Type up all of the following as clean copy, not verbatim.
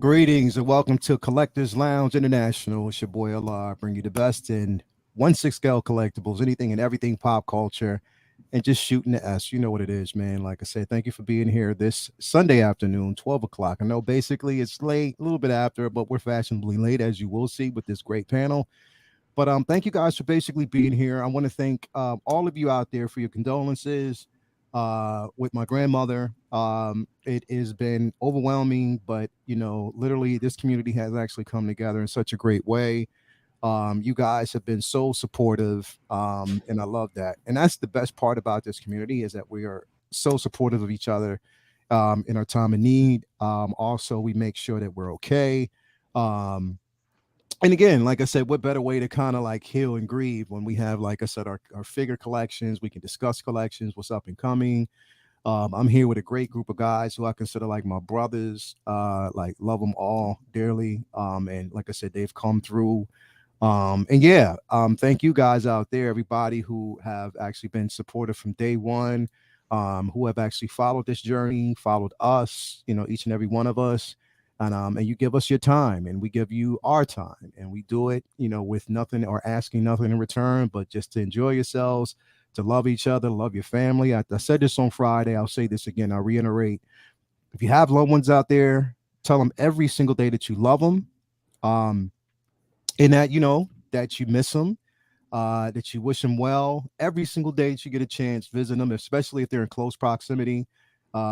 Greetings and welcome to Collectors Lounge International. It's your boy Allah. I bring you the best in 1/6 scale collectibles, anything and everything pop culture, and just shooting the S. You know what it is, man. Like I said, thank you for being here this Sunday afternoon, 12 o'clock. I know basically it's late, a little bit after, but we're fashionably late, as you will see with this great panel. But thank you guys for basically being here. I want to thank all of you out there for your condolences with my grandmother. It has been overwhelming, but literally, this community has actually come together in such a great way. You guys have been so supportive, and I love that. And that's the best part about this community is that we are so supportive of each other in our time of need. Also, we make sure that we're okay. Um, and again, like I said, what better way to kind of like heal and grieve when we have, like I said, our figure collections. We can discuss collections, what's up and coming. I'm here with a great group of guys who I consider like my brothers. Like love them all dearly. And like I said, they've come through. And yeah, thank you guys out there, everybody who have actually been supportive from day one, who have actually followed this journey, followed us, each and every one of us. And you give us your time and we give you our time and we do it, with nothing or asking nothing in return, but just to enjoy yourselves, to love each other, love your family. I said this on Friday. I'll say this again. I'll reiterate. If you have loved ones out there, tell them every single day that you love them. And that, that you miss them, that you wish them well. Every single day that you get a chance, visit them, especially if they're in close proximity.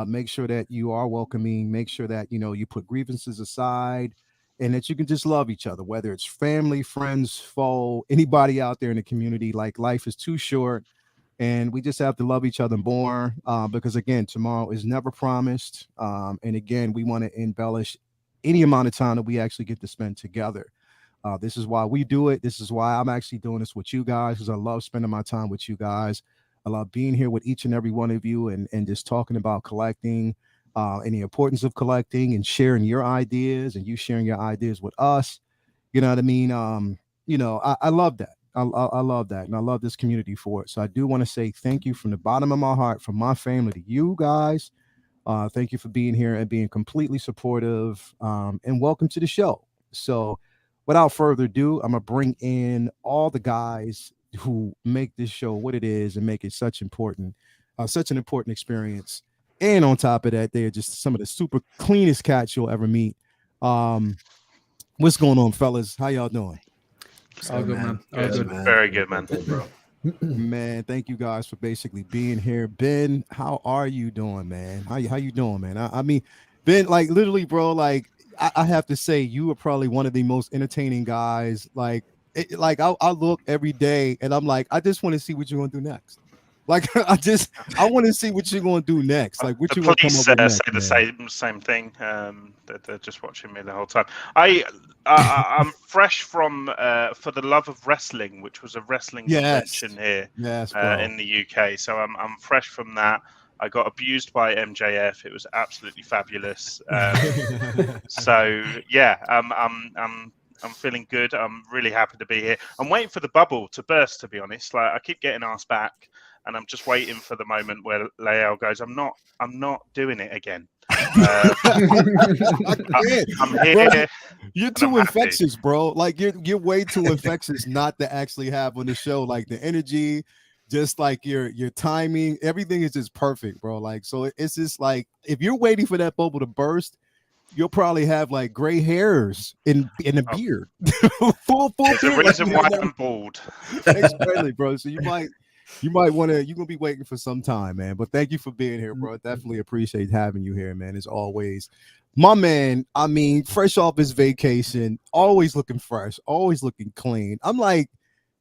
Make sure that you are welcoming. Make sure that, you put grievances aside and that you can just love each other, whether it's family, friends, foe, anybody out there in the community. Like life is too short and we just have to love each other more because, again, tomorrow is never promised. And again, we want to embellish any amount of time that we actually get to spend together. This is why we do it. This is why I'm actually doing this with you guys, because I love spending my time with you guys. I love being here with each and every one of you and just talking about collecting and the importance of collecting and sharing your ideas and you sharing your ideas with us. You know what I mean? I love that. I love that. And I love this community for it. So I do want to say thank you from the bottom of my heart, from my family to you guys. Thank you for being here and being completely supportive. And welcome to the show. So without further ado, I'm going to bring in all the guys who make this show what it is and make it such an important experience. And on top of that, they're just some of the super cleanest cats you'll ever meet. What's going on, fellas? How y'all doing? All good, man. All good. Very good, man. Man, thank you guys for basically being here. Ben, how are you doing, man? How you doing, man? I mean, Ben, like literally, bro, like I have to say you are probably one of the most entertaining guys. Like I look every day and I'm like, I just want to see what you're gonna do next. Like I want to see what you're gonna do next. Like what you gonna come up with next, say the same thing. They're just watching me the whole time. I'm fresh from For the Love of Wrestling, which was a wrestling convention here in the UK. So I'm fresh from that. I got abused by MJF. It was absolutely fabulous. So yeah, I'm feeling good. I'm really happy to be here. I'm waiting for the bubble to burst, to be honest. Like I keep getting asked back, and I'm just waiting for the moment where Lael goes, I'm not doing it again. I'm here. Bro, you're too infectious, bro. Like you're way too infectious not to actually have on the show. Like the energy, just like your timing, everything is just perfect, bro. Like so, it's just like if you're waiting for that bubble to burst, you'll probably have like gray hairs in a beard. full There's beard. a reason why I'm bald. Exactly, bro. So you might want to. You're gonna be waiting for some time, man. But thank you for being here, bro. Definitely appreciate having you here, man. As always, my man. I mean, fresh off his vacation, always looking fresh, always looking clean. I'm like,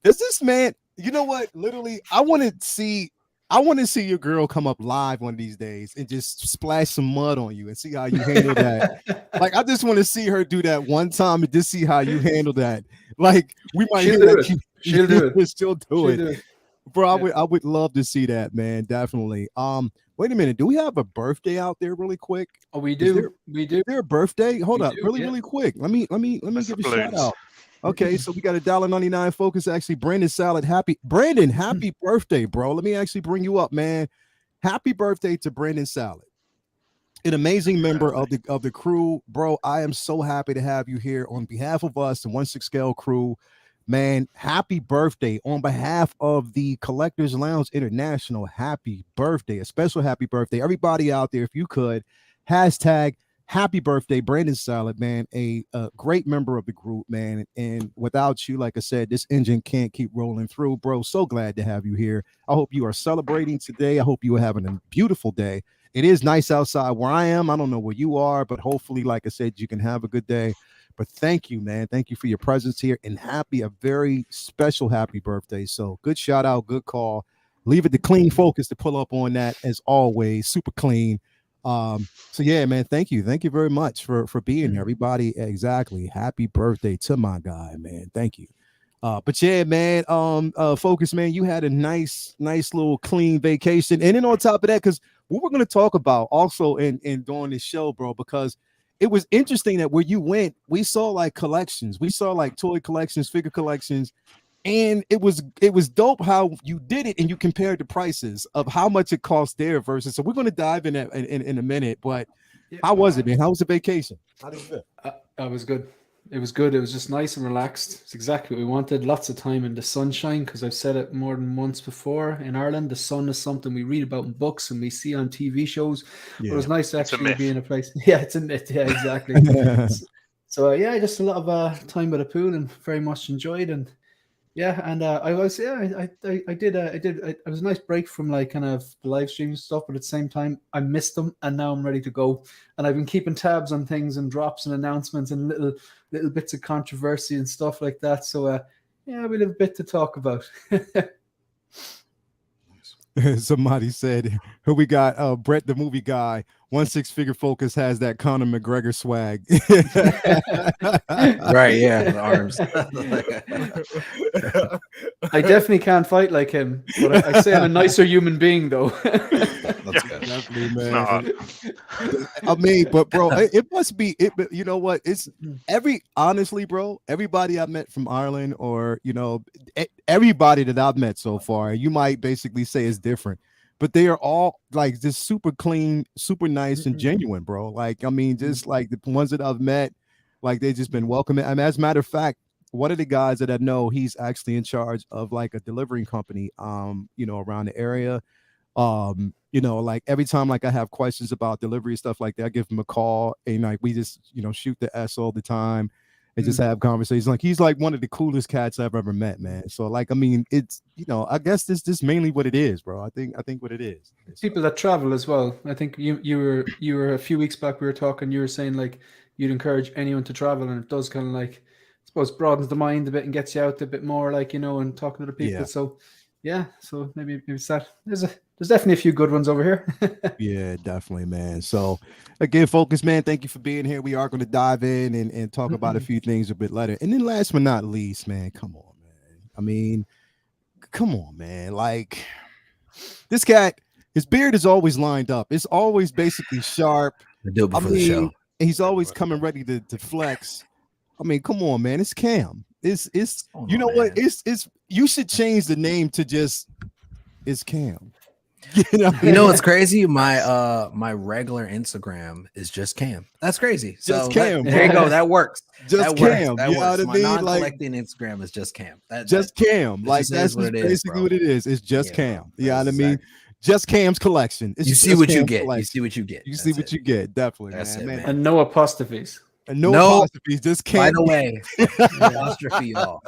does this man? You know what? Literally, I want to see your girl come up live one of these days and just splash some mud on you and see how you handle that. Like, I just want to see her do that one time and just see how you handle that. Like, we might hear that she'll do it. Still do it. Bro, I would love to see that, man. Definitely. Wait a minute. Do we have a birthday out there really quick? Oh, we do. Is there a birthday? Hold up, really quick. Let me give a shout out. Okay, so we got $1.99 focus. Actually, Brandon Salad, happy birthday, bro. Let me actually bring you up, man. Happy birthday to Brandon Salad. an amazing member of the crew, bro. I am so happy to have you here on behalf of us, the 1/6 Scale crew. Man, happy birthday on behalf of the Collectors Lounge International. Happy birthday, a special happy birthday. Everybody out there, if you could, hashtag happy birthday, Brandon Salad, man. A great member of the group, man. And without you, like I said, this engine can't keep rolling through, bro. So glad to have you here. I hope you are celebrating today. I hope you are having a beautiful day. It is nice outside where I am. I don't know where you are, but hopefully, like I said, you can have a good day. But thank you, man. Thank you for your presence here, and a very special happy birthday. So good shout out, good call. Leave it to Clean Focus to pull up on that as always. Super clean. So yeah, man. Thank you very much for being here, everybody. Exactly. Happy birthday to my guy, man. Thank you. But yeah, man. Focus, man. You had a nice little clean vacation, and then on top of that, because what we're gonna talk about also in during this show, bro, because it was interesting that where you went, we saw like collections, we saw like toy collections, figure collections, and it was dope how you did it and you compared the prices of how much it cost there versus. So we're going to dive in that in a minute. But how was it, man? How was the vacation? How did it feel? It was good. It was good. It was just nice and relaxed. It's exactly what we wanted. Lots of time in the sunshine, because I've said it more than once before. In Ireland, the sun is something we read about in books and we see on TV shows. Yeah. But it was nice to actually be in a place. Yeah, it's a myth. Yeah, exactly. So yeah, just a lot of time by the pool and very much enjoyed. And yeah, and I was I did it was a nice break from like kind of the live stream stuff, but at the same time I missed them, and now I'm ready to go. And I've been keeping tabs on things and drops and announcements and little bits of controversy and stuff like that. So yeah, we have a bit to talk about. Somebody said, who we got? Brett, the movie guy. 1/6 Figure Focus has that Conor McGregor swag. Right, yeah, the arms. I definitely can't fight like him, but I say I'm a nicer human being, though. That's good. Definitely, man. I mean, but bro, it must be it. But you know what? It's honestly, bro. Everybody I've met from Ireland, or everybody that I've met so far, you might basically say is different. But they are all like just super clean, super nice and genuine, bro. Like, I mean, just like the ones that I've met, like they just been welcoming. I mean, as a matter of fact, one of the guys that I know, he's actually in charge of like a delivering company, around the area. Like every time like I have questions about delivery stuff like that, I give him a call, and like we just, shoot the S all the time. And just have conversations. Like he's like one of the coolest cats I've ever met, man. So like, I mean, it's I guess this mainly what it is, bro. I think what it is. People that travel as well. I think you were a few weeks back. We were talking. You were saying like you'd encourage anyone to travel, and it does kind of like, I suppose, broadens the mind a bit and gets you out a bit more, like and talking to the people. Yeah. So yeah, so maybe it's that. There's definitely a few good ones over here. Yeah, definitely, man. So again, Focus, man, thank you for being here. We are going to dive in and talk about a few things a bit later. And then last but not least, man, come on, man. I mean, come on, man. Like this cat, his beard is always lined up. It's always basically sharp. I do it before the show. He's always coming ready to flex. I mean, come on, man. It's Cam. It's what? It's you should change the name to just it's Cam. You know what's crazy? My regular Instagram is just Cam. That's crazy. Just Cam. There you go. That works. Just that Cam. That you know what I My mean? non-collecting Instagram is just Cam. Cam. Like that's basically what it is. It's just Cam. You know what I mean? Just Cam's collection. You see what you get. You see what you get. You see what you get. Definitely, man. And no apostrophes. And no apostrophes. Just Cam. By the way, apostrophe y'all.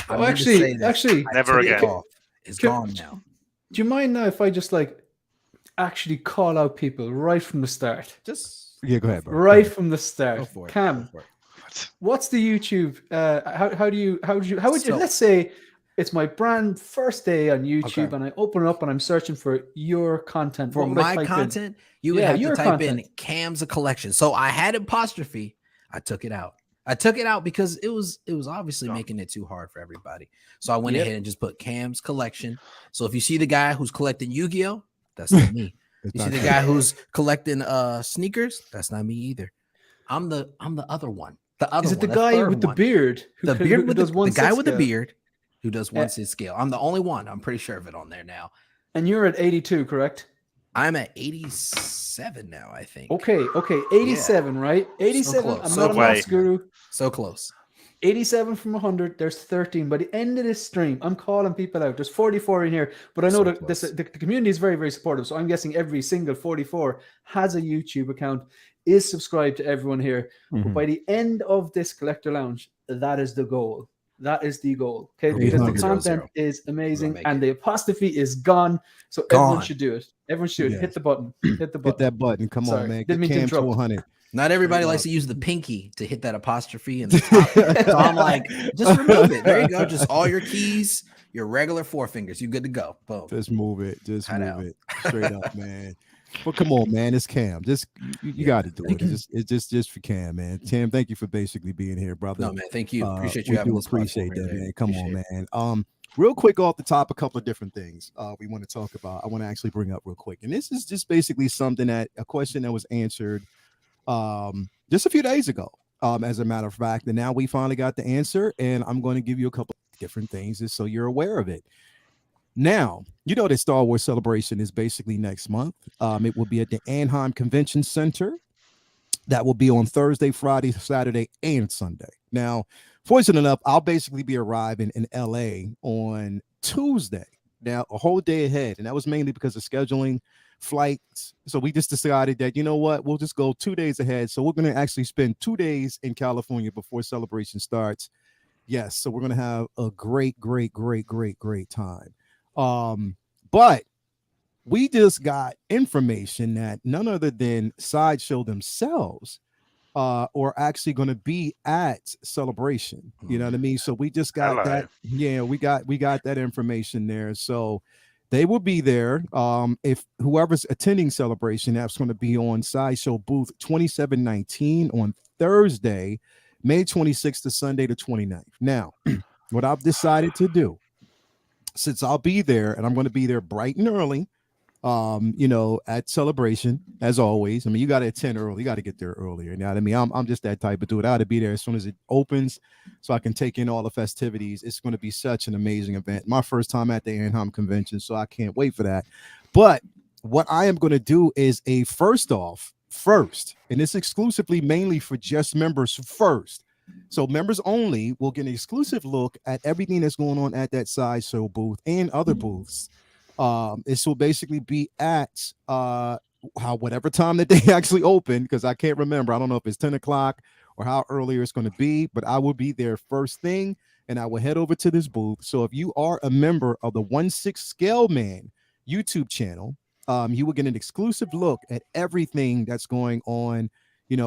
Actually, never again. It's gone now. Do you mind now if I just like actually call out people right from the start? Go ahead, bro. Right from the start. Cam, What? what's the YouTube? How would you? Let's say it's my brand first day on YouTube, and I open it up and I'm searching for your content. For my content, you would have to type in Cam's a collection. So I had apostrophe. I took it out. Because it was obviously making it too hard for everybody. So I went ahead and just put Cam's collection. So if you see the guy who's collecting Yu-Gi-Oh, that's not me. You see the guy who's collecting sneakers, that's not me either. I'm the other one. The other Is it the guy with the beard? The guy with the beard who does 1/6 scale. I'm the only one. I'm pretty sure of it on there now. And you're at 82, correct? I'm at 87 now, I think. Okay, 87, right? 87. So I'm not a maths guru. So close. 87 from 100. There's 13. By the end of this stream, I'm calling people out. There's 44 in here, but I know that the community is very, very supportive. So I'm guessing every single 44 has a YouTube account, is subscribed to everyone here. But by the end of this collector lounge, that is the goal. That is the goal. Okay, because the content is amazing and the apostrophe is gone. So everyone should do it. Everyone should hit the button. Hit the button. Hit that button. Come on, man. Get Cam to 100. Not everybody likes to use the pinky to hit that apostrophe in the top. So I'm like, just remove it. There you go. Just all your keys, your regular forefingers. You good to go. Boom. Just move it. Just move it. Straight up, man. Well, come on, man. It's Cam. Just you got to do it. It's just for Cam, man. Cam, thank you for basically being here, brother. No, man. Thank you. Appreciate you having us. Appreciate that, man. Come on, man. Real quick off the top, a couple of different things we want to talk about. I want to actually bring up real quick, and this is just basically a question that was answered just a few days ago, as a matter of fact, and now we finally got the answer, and I'm going to give you a couple of different things just so you're aware of it. Now, you know that Star Wars Celebration is basically next month. It will be at the Anaheim Convention Center. That will be on Thursday, Friday, Saturday, and Sunday. Now, fortunate enough, I'll basically be arriving in LA on Tuesday. Now, a whole day ahead, and that was mainly because of scheduling flights. So we just decided that, you know what, we'll just go 2 days ahead. So we're going to actually spend 2 days in California before celebration starts. Yes, so we're going to have a great time. But we just got information that none other than Sideshow themselves are actually going to be at celebration. You know what I mean? So we just got that. Yeah, we got that information there. So they will be there. If whoever's attending celebration, that's going to be on Sideshow booth 2719 on Thursday, May 26th to Sunday the 29th. Now, what I've decided to do, since I'll be there and I'm going to be there bright and early, at celebration, as always. I mean, you got to attend early. You got to get there earlier. You know what I mean? I'm just that type of dude. I got to be there as soon as it opens so I can take in all the festivities. It's going to be such an amazing event. My first time at the Anaheim Convention, so I can't wait for that. But what I am going to do is a first, and it's exclusively mainly for just members first. So members only will get an exclusive look at everything that's going on at that Sideshow booth and other booths. This will basically be at whatever time that they actually open, because I can't remember. I don't know if it's 10 o'clock or how earlier it's going to be, but I will be there first thing and I will head over to this booth. So if you are a member of the 1/6 Scale Man YouTube channel, you will get an exclusive look at everything that's going on,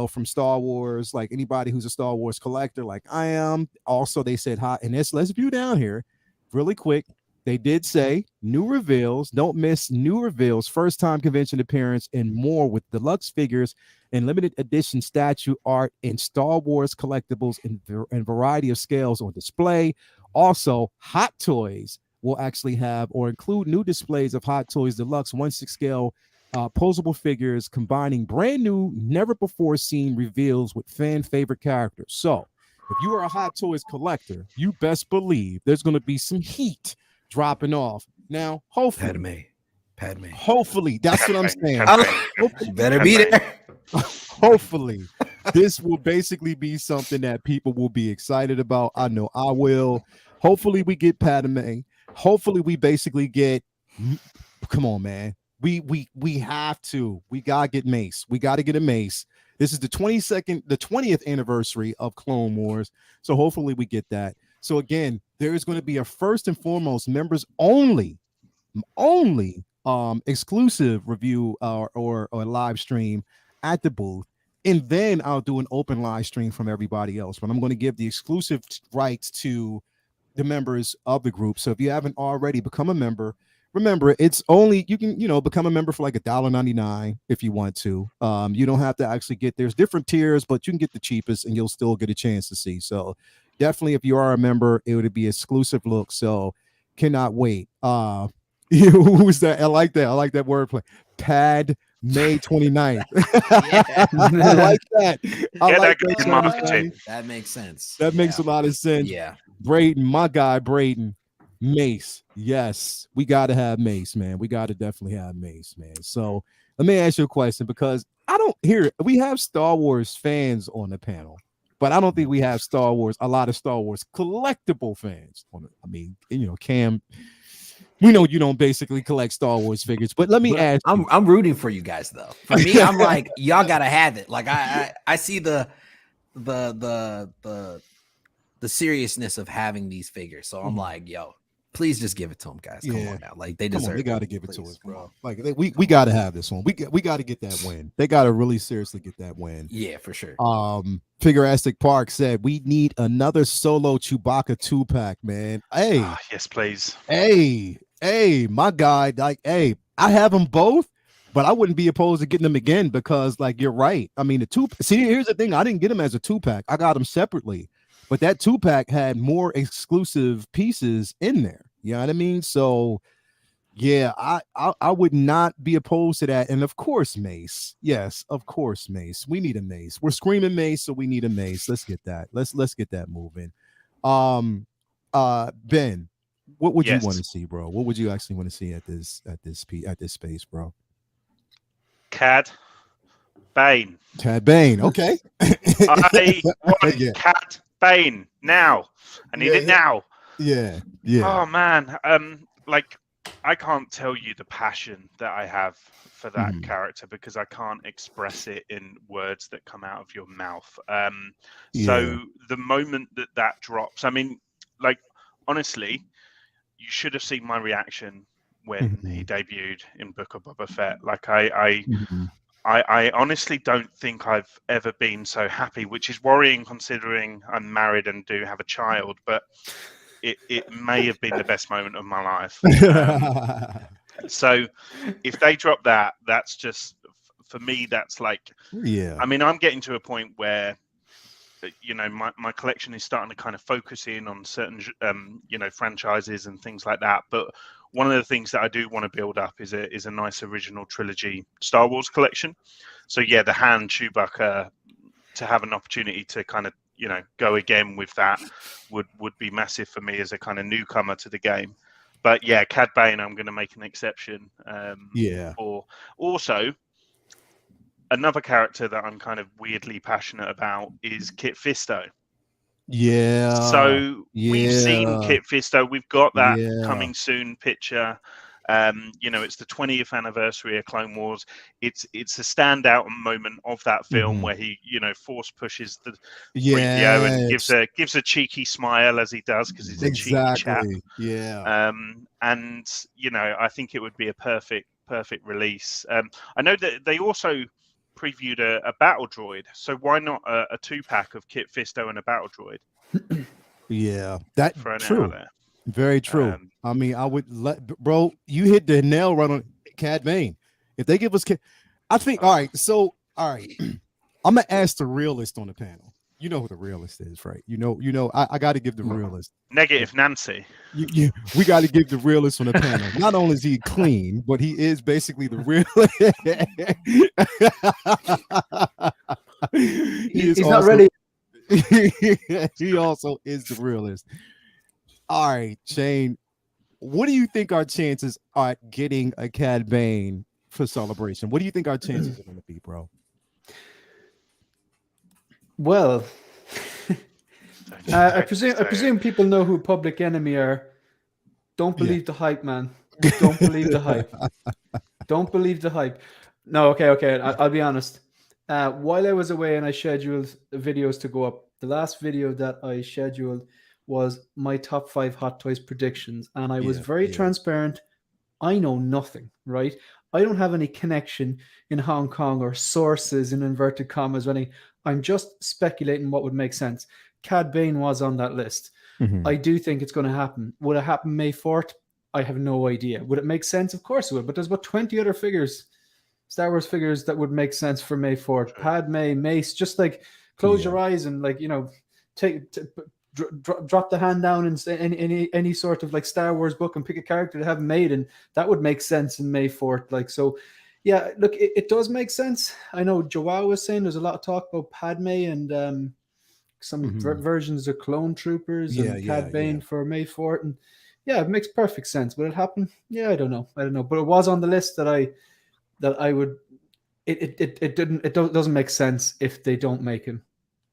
from Star Wars, like anybody who's a Star Wars collector, like I am. Also, they said hi, and let's view down here really quick. They did say new reveals. Don't miss new reveals, first time convention appearance, and more with deluxe figures and limited edition statue art and Star Wars collectibles and variety of scales on display. Also, Hot Toys will actually have or include new displays of Hot Toys Deluxe 1/6 scale posable figures combining brand new, never before seen reveals with fan favorite characters. So if you are a Hot Toys collector, you best believe there's going to be some heat dropping off. Now, hopefully, Padme. Hopefully, that's what I'm saying. Better be there. Hopefully, this will basically be something that people will be excited about. I know I will. Hopefully, we get Padme. Hopefully, we basically get. Come on, man. We have to. We gotta get Mace. We gotta get a Mace. This is the 20th anniversary of Clone Wars. So hopefully we get that. So again, there is going to be a first and foremost members only exclusive review or live stream at the booth. And then I'll do an open live stream from everybody else. But I'm going to give the exclusive rights to the members of the group. So if you haven't already become a member, remember, it's only, you can, become a member for like $1.99 if you want to. You don't have to actually there's different tiers, but you can get the cheapest and you'll still get a chance to see. So definitely, if you are a member, it would be exclusive look. So cannot wait. Who's that? I like that wordplay. May 29th. I like that. That makes sense. That makes a lot of sense. Yeah. Braden, my guy, Braden. Mace. Yes, we got to have Mace, man. We got to definitely have Mace, man. So let me ask you a question, because I don't hear we have Star Wars fans on the panel, but I don't think we have a lot of Star Wars collectible fans on it. I mean, Cam, we know you don't basically collect Star Wars figures, but let me ask you. I'm rooting for you guys though. For me, I'm like, y'all gotta have it. Like I see the seriousness of having these figures. So I'm like, yo, please just give it to them, guys. Come on now. Like they deserve it. They got to give it to us, bro. Like we got to have this one. We got to get that win. They got to really seriously get that win. Yeah, for sure. Figureastic Park said we need another solo Chewbacca 2-pack, man. Hey, yes, please. Hey, my guy. Like, hey, I have them both, but I wouldn't be opposed to getting them again, because, like, you're right. I mean, here's the thing. I didn't get them as a 2-pack. I got them separately. But that 2-pack had more exclusive pieces in there. You know what I mean? So, yeah, I would not be opposed to that. And of course, Mace. Yes, of course, Mace. We need a Mace. We're screaming Mace, so we need a Mace. Let's get that. Let's get that moving. Ben, what would you want to see, bro? What would you actually want to see at this space, bro? Cad Bane. Cad Bane. Okay. I want Cad Bane now. I need it now. Yeah. Oh man, like I can't tell you the passion that I have for that character, because I can't express it in words that come out of your mouth. So the moment that drops, I mean, like, honestly, you should have seen my reaction when he debuted in Book of Boba Fett. Like I honestly don't think I've ever been so happy, which is worrying considering I'm married and do have a child, but it may have been the best moment of my life. So if they drop that, that's just, for me, that's like, I mean, I'm getting to a point where, my collection is starting to kind of focus in on certain, franchises and things like that. But one of the things that I do want to build up is a nice original trilogy Star Wars collection. So yeah, the Han Chewbacca, to have an opportunity to kind of, go again with that would be massive for me as a kind of newcomer to the game. But yeah, Cad Bane, I'm going to make an exception. Or also, another character that I'm kind of weirdly passionate about is Kit Fisto. Yeah. So we've seen Kit Fisto. We've got that coming soon picture. It's the 20th anniversary of Clone Wars. It's a standout moment of that film where he, force pushes the 3PO and gives a cheeky smile as he does, because he's a cheeky chap. Yeah. And I think it would be a perfect release. I know that they also previewed a battle droid, so why not a 2-pack of Kit Fisto and a battle droid? That's true. Very true. I mean, I would bro, you hit the nail right on Cad Bane. If they give us I think, all right, I'm gonna ask the realist on the panel. You know who the realist is, right? I got to give the realist. Negative Nancy. We got to give the realist on the panel. Not only is he clean, but he is basically the realist. He's not ready. He also is the realist. All right, Shane, what do you think our chances are at getting a Cad Bane for Celebration? What do you think our chances are going to be, bro? Well, I presume people know who Public Enemy are. Don't believe the hype, man. Don't believe the hype. Don't believe the hype. No, okay. I'll be honest. While I was away and I scheduled videos to go up, the last video that I scheduled was my top 5 Hot Toys predictions, and I was very transparent. I know nothing, right? I don't have any connection in Hong Kong or sources in inverted commas or anything. I'm just speculating what would make sense. Cad Bane was on that list. I do think it's going to happen. Would it happen May 4th? I have no idea. Would it make sense? Of course it would. But there's about 20 other figures, Star Wars figures, that would make sense for May 4th. Padme, Mace, just like close your eyes and drop the hand down and say any sort of like Star Wars book and pick a character to have made, and that would make sense in May 4th. Yeah, look, it does make sense. I know Joao was saying there's a lot of talk about Padme and some versions of Clone Troopers and Cad Bane for May 4th. And Yeah, it makes perfect sense. Will it happen? Yeah, I don't know. But it was on the list that I would. It doesn't make sense if they don't make him.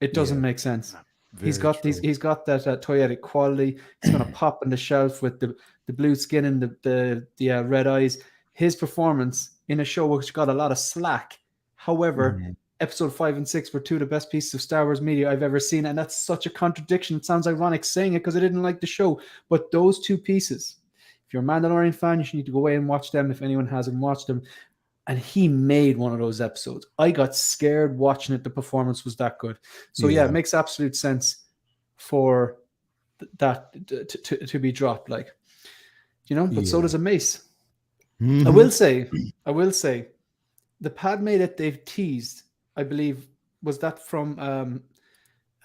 It doesn't make sense. He's got that toyetic quality. He's gonna pop on the shelf with the blue skin and the red eyes. His performance in a show which got a lot of slack. However, episode 5 and 6 were two of the best pieces of Star Wars media I've ever seen, and that's such a contradiction. It sounds ironic saying it because I didn't like the show, but those two pieces, if you're a Mandalorian fan, you should need to go away and watch them if anyone hasn't watched them. And he made one of those episodes. I got scared watching it. The performance was that good. So yeah, it makes absolute sense for that to be dropped, like, you know, but so does a Mace. I will say, the Padme that they've teased, I believe, was that from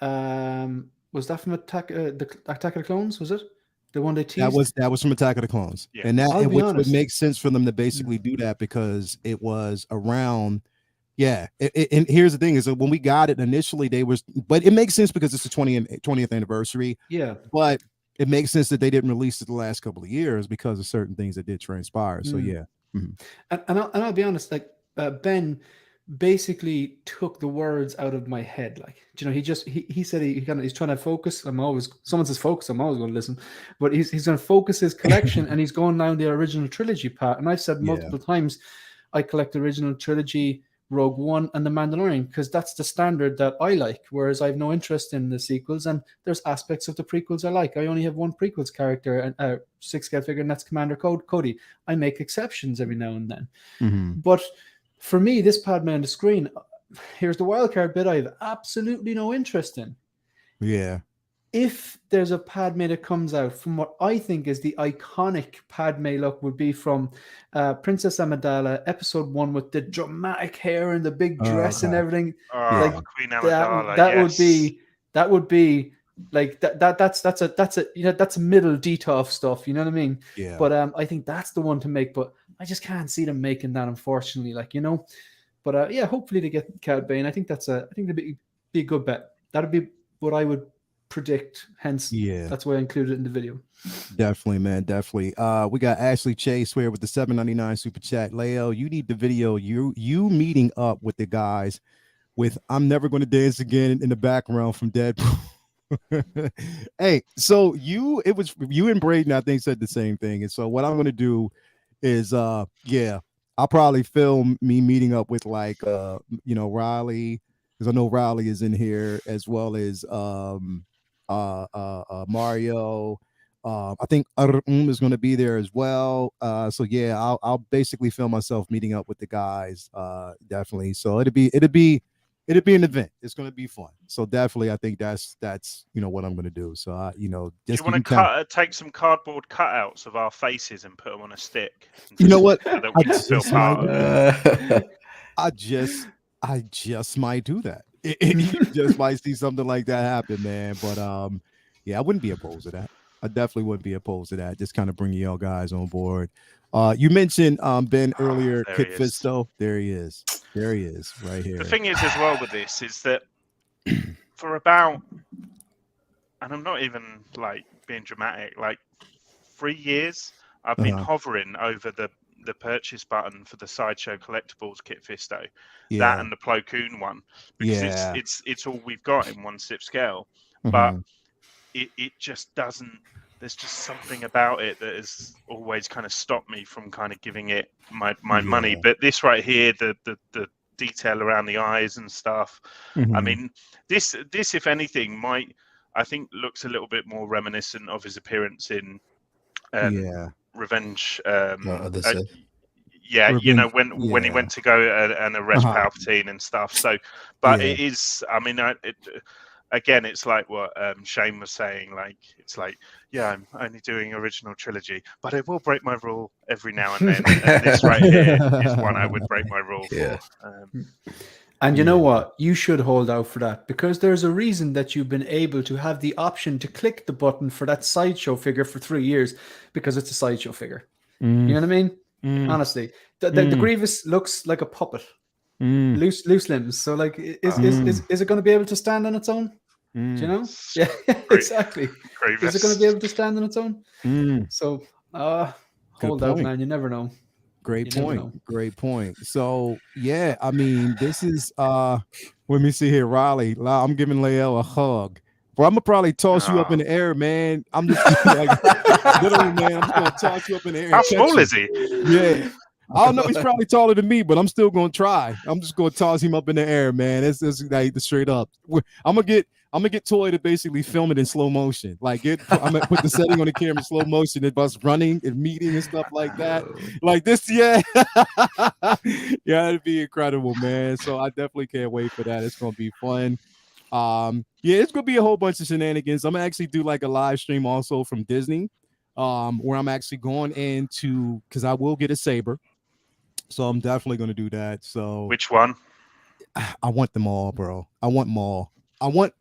Attack of the Clones? Was it the one they teased? That was from Attack of the Clones, and that which would make sense for them to basically do that because it was around. Yeah, and here's the thing: is that when we got it initially, but it makes sense because it's the 20th anniversary. Yeah, but it makes sense that they didn't release it the last couple of years because of certain things that did transpire. So yeah, and I'll be honest, like Ben basically took the words out of my head. Like, you know, he said he's trying to focus. Someone says focus, I'm always going to listen, but he's going to focus his collection and he's going down the original trilogy path. And I've said multiple times, I collect the original trilogy, Rogue One, and The Mandalorian because that's the standard that I like, whereas I have no interest in the sequels, and there's aspects of the prequels I like. I only have one prequels character, and a 6-scale figure, and that's Commander Cody. I make exceptions every now and then. But for me, this Padme on the screen, here's the wildcard bit I have absolutely no interest in. Yeah. If there's a Padme that comes out from what I think is the iconic Padme look would be from Princess Amidala, episode 1, with the dramatic hair and the big dress and everything. Like Queen Amidala, that would be like that's middle Detolf stuff, you know what I mean? Yeah. But I think that's the one to make, but I just can't see them making that, unfortunately, like, you know. But yeah, hopefully they get Cad Bane. I think that'd be a good bet. That'd be what I would predict, hence that's why I included it in the video. Definitely, man, definitely. We got Ashley Chase here with the $7.99 super chat. Leo, you need the video, you meeting up with the guys with I'm Never Going to Dance Again in the background from Deadpool. Hey, so you and Braden, I think, said the same thing, and so what I'm going to do is I'll probably film me meeting up with like Riley, because I know Riley is in here, as well as Mario. I think is going to be there as well. So yeah, I'll basically film myself meeting up with the guys. Definitely. So it'd be an event. It's going to be fun. So definitely, I think that's what I'm going to do. So do you want to take some cardboard cutouts of our faces and put them on a stick? You know what? So that we can feel part of it. I just might do that. And you just might see something like that happen, man. But I wouldn't be opposed to that. I definitely wouldn't be opposed to that. Just kind of bringing y'all guys on board. You mentioned Ben earlier, Kit Fisto. There he is. There he is, right here. The thing is, as well, with this is that for about, and I'm not even like being dramatic, like 3 years, I've been hovering over the purchase button for the Sideshow Collectibles Kit Fisto, that and the Plo Koon one, because it's all we've got in 1/6 scale, but it just doesn't. There's just something about it that has always kind of stopped me from kind of giving it my money. But this right here, the detail around the eyes and stuff. I mean, this if anything I think looks a little bit more reminiscent of his appearance in Revenge. Revenge. You know, when he went to go and arrest Palpatine and stuff. So, but it is. I mean, again, it's like what Shane was saying. Like, it's like, I'm only doing original trilogy, but I will break my rule every now and then. And this right here is one I would break my rule for. And you know what? You should hold out for that, because there's a reason that you've been able to have the option to click the button for that Sideshow figure for 3 years, because it's a Sideshow figure. You know what I mean? Honestly, the Grievous looks like a puppet, loose limbs. So, like, is it going to be able to stand on its own? Do you know? Yeah, exactly. Is it going to be able to stand on its own? So, hold out, man. You never know. Great point. So yeah, I mean, this is let me see here, Riley. I'm giving Lael a hug. Bro, I'm gonna probably toss you up in the air, man. I'm just like, literally, man. I'm just gonna toss you up in the air. How small is he? Yeah, I don't know. He's probably taller than me, but I'm still gonna try. I'm just gonna toss him up in the air, man. It's like straight up. I'm gonna get Toy to basically film it in slow motion. Like I'm gonna put the setting on the camera in slow motion. It was running and meeting and stuff like that. Like this, yeah, yeah, it'd be incredible, man. So I definitely can't wait for that. It's gonna be fun. Yeah, it's gonna be a whole bunch of shenanigans. I'm gonna actually do like a live stream also from Disney, where I'm actually going into because I will get a saber, so I'm definitely gonna do that. So which one? I want them all, bro. I want them all.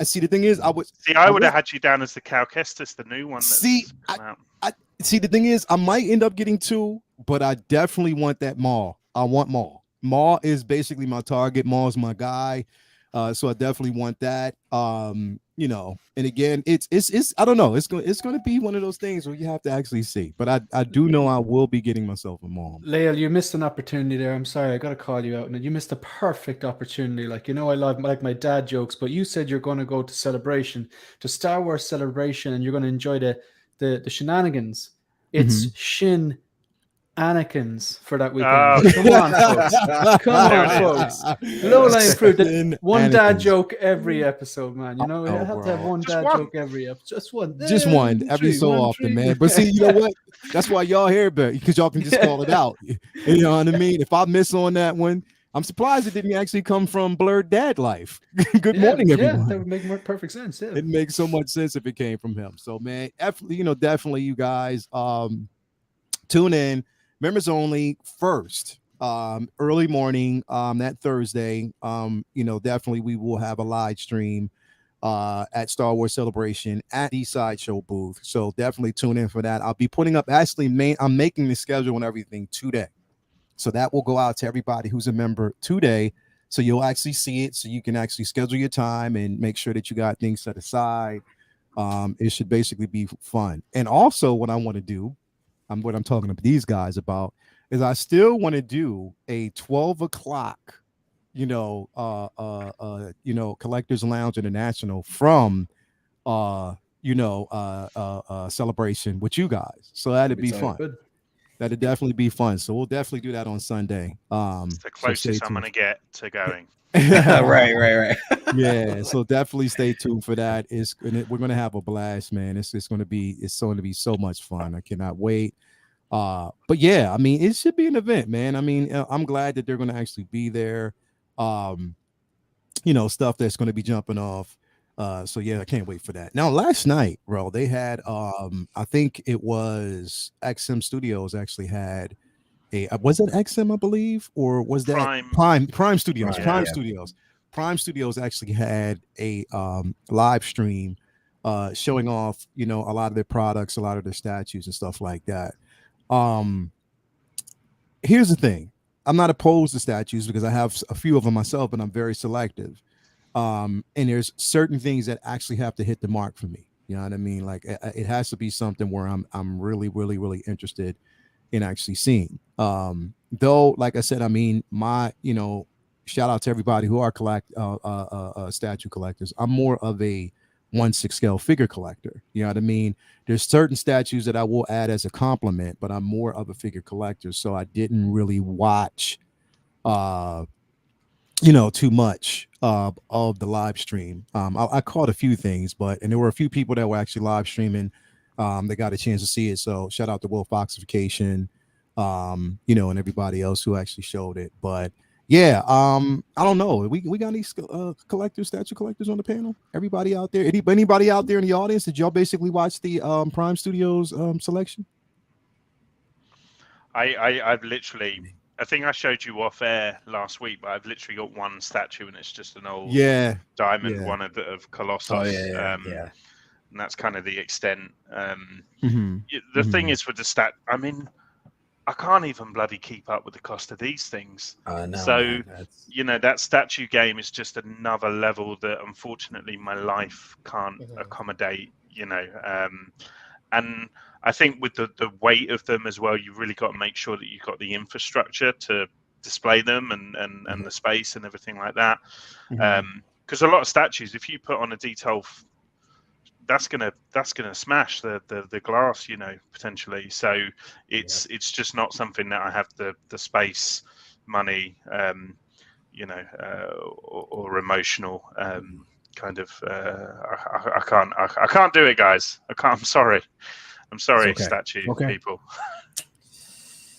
See the thing is, I would have had you down as the Cal Kestis, the new one. See the thing is, I might end up getting two, but I definitely want that Maul. I want Maul. Maul is basically my target. Maul's my guy. So I definitely want that. You know, and again, it's I don't know. It's going to be one of those things where you have to actually see. But I do know I will be getting myself a Maul. Lael, you missed an opportunity there. I'm sorry, I got to call you out. And you missed a perfect opportunity. Like, you know, I like my dad jokes, but you said you're going to go to Celebration, to Star Wars Celebration, and you're going to enjoy the shenanigans. It's Shin Anakin's for that weekend. Come on, folks. Come on, folks. Low-lying fruit. One dad joke every episode, man. You know, you have to have one dad joke every episode. Just one. Every so often, man. But see, you know what? That's why y'all here, because y'all can just call it out. You know what I mean? If I miss on that one, I'm surprised it didn't actually come from Blurred Dad Life. Good morning, everyone. Yeah, that would make more perfect sense. Yeah. It makes so much sense if it came from him. So, man, definitely you guys tune in. Members only first, early morning, that Thursday. Definitely we will have a live stream at Star Wars Celebration at the Sideshow booth. So definitely tune in for that. I'll be putting up I'm making the schedule and everything today. So that will go out to everybody who's a member today. So you'll actually see it. So you can actually schedule your time and make sure that you got things set aside. It should basically be fun. And also what I want to do, what I'm talking to these guys about is I still want to do a 12 o'clock, Collectors Lounge International from, Celebration with you guys. So that'd be fun. Good. That'd definitely be fun. So we'll definitely do that on Sunday. It's the closest I'm going to get to going. Right. Yeah, so definitely stay tuned for that. We're gonna have a blast, man. It's going to be so much fun. I cannot wait. But yeah, I mean, it should be an event, man. I mean, I'm glad that they're going to actually be there. Stuff that's going to be jumping off. So yeah, I can't wait for that. Now, last night, bro, they had I think it was XM Studios actually had was it XM, I believe, or was that Prime Studios? Studios. Prime Studios actually had a live stream showing off, a lot of their products, a lot of their statues and stuff like that. Here's the thing. I'm not opposed to statues because I have a few of them myself, but I'm very selective. And there's certain things that actually have to hit the mark for me. You know what I mean? Like it has to be something where I'm really, really, really interested in actually seeing. Though, like I said, I mean, shout out to everybody who are statue collectors. I'm more of a 1/6 scale figure collector. You know what I mean? There's certain statues that I will add as a compliment, but I'm more of a figure collector. So I didn't really watch, too much of the live stream. I caught a few things, and there were a few people that were actually live streaming. They got a chance to see it. So shout out to Will Foxification, and everybody else who actually showed it. But yeah, I don't know. We got any statue collectors on the panel? Everybody out there? Anybody out there in the audience? Did y'all basically watch the Prime Studios selection? I've literally, I think I showed you off air last week, but I've literally got one statue and it's just an old diamond one of Colossus. Oh, yeah. And that's kind of the extent. The thing is with the I mean, I can't even bloody keep up with the cost of these things. No, so, man, you know, that statue game is just another level that unfortunately my life can't accommodate, you know. And I think with the weight of them as well, you've really got to make sure that you've got the infrastructure to display them and the space and everything like that. Because a lot of statues, if you put on a detail, that's gonna smash the glass, you know, potentially. So it's just not something that I have the space, money, you know, or emotional kind of. I can't do it, guys. I can't. I'm sorry, statue people.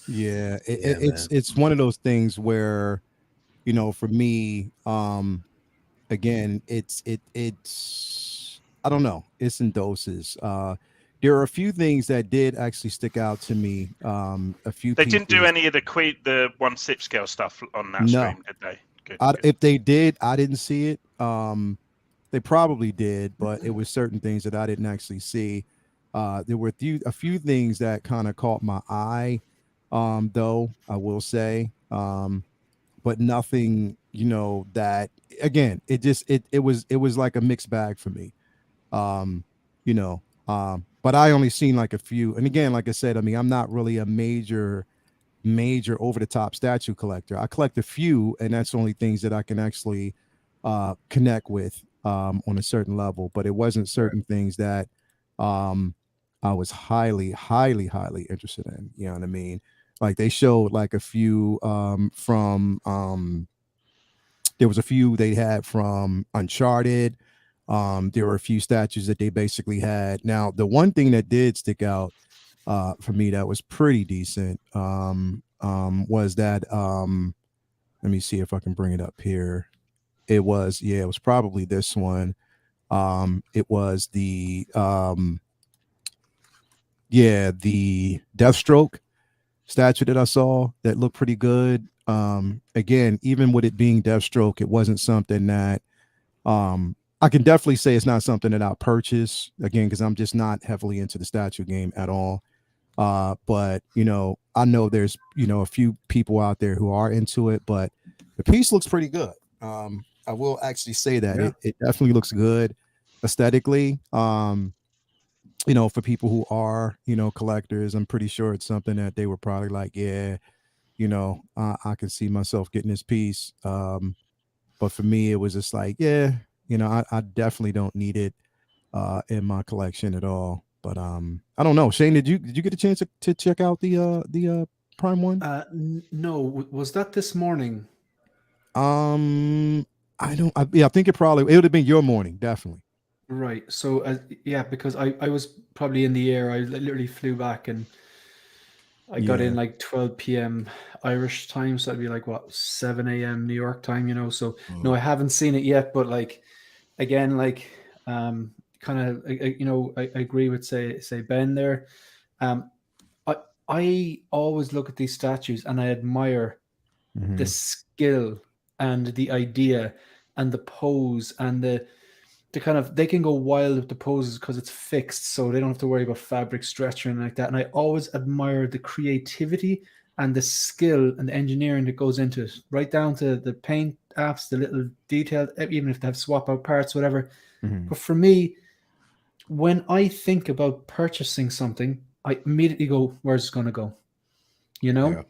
Yeah, it's one of those things where, you know, for me, again, it's I don't know, it's in doses. There are a few things that did actually stick out to me. A few they didn't do any of the 1/6 scale stuff on that stream, did they? Good. If they did, I didn't see it. They probably did, but it was certain things that I didn't actually see. There were a few things that kind of caught my eye, though, I will say, but nothing, you know, that, again, it was like a mixed bag for me, you know, but I only seen like a few. And again, like I said, I mean, I'm not really a major over the top statue collector. I collect a few, and that's the only things that I can actually connect with on a certain level, but it wasn't certain things that I was highly interested in. You know what I mean? Like they showed like a few from there was a few they had from Uncharted. There were a few statues that they basically had. Now, the one thing that did stick out for me that was pretty decent was that let me see if I can bring it up here. It was probably this one. It was the the Deathstroke statue that I saw that looked pretty good. Again, even with it being Deathstroke, it wasn't something that I can definitely say it's not something that I'll purchase, again, because I'm just not heavily into the statue game at all. But you know, I know there's, you know, a few people out there who are into it, but the piece looks pretty good. I will actually say that it definitely looks good aesthetically. You know, for people who are, you know, collectors, I'm pretty sure it's something that they were probably like, yeah, you know, I can see myself getting this piece. But for me, it was just like, yeah, you know, I definitely don't need it in my collection at all. But I don't know. Shane, did you get a chance to check out the Prime one? No, was that this morning? I think it would have been your morning, definitely. Right. So yeah, because I was probably in the air. I literally flew back and I got in like 12 p.m. Irish time, so that'd be like what, 7 a.m. New York time, you know. So no, I haven't seen it yet, but like again, like kind of you know, I agree with say Ben there. I always look at these statues and I admire the skill and the idea and the pose and the kind of, they can go wild with the poses because it's fixed, so they don't have to worry about fabric stretch or anything like that. And I always admire the creativity and the skill and the engineering that goes into it, right down to the paint apps, the little detail, even if they have swap out parts, whatever. But for me, when I think about purchasing something, I immediately go, where's it going to go? You know? Yeah.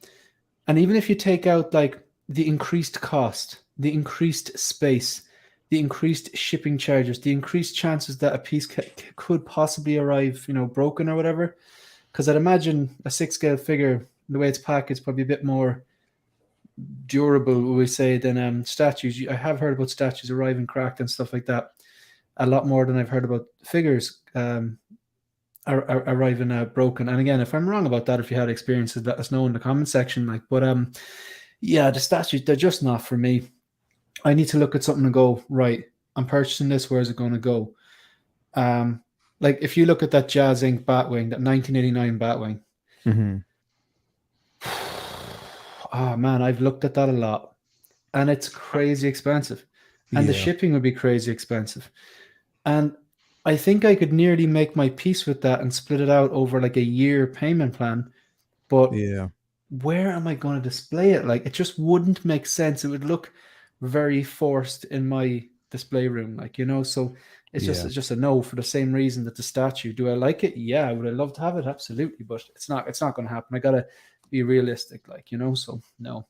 And even if you take out like the increased cost, the increased space, the increased shipping charges, the increased chances that a piece could possibly arrive, you know, broken or whatever. Because I'd imagine a 6-scale figure, the way it's packed, is probably a bit more durable, we say, than statues. I have heard about statues arriving cracked and stuff like that a lot more than I've heard about figures arriving broken. And again, if I'm wrong about that, if you had experiences, let us know in the comment section. Like, but yeah, the statues, they're just not for me. I need to look at something and go, right, I'm purchasing this. Where's it going to go? Like if you look at that Jazz Inc. Batwing, that 1989 Batwing. Oh man, I've looked at that a lot, and it's crazy expensive, and the shipping would be crazy expensive. And I think I could nearly make my peace with that and split it out over like a year payment plan. But where am I going to display it? Like, it just wouldn't make sense. It would look very forced in my display room, like, you know. So it's just a no, for the same reason that the statue. Do I like it? Yeah. Would I love to have it? Absolutely. But it's not going to happen. I gotta be realistic, like, you know. So no.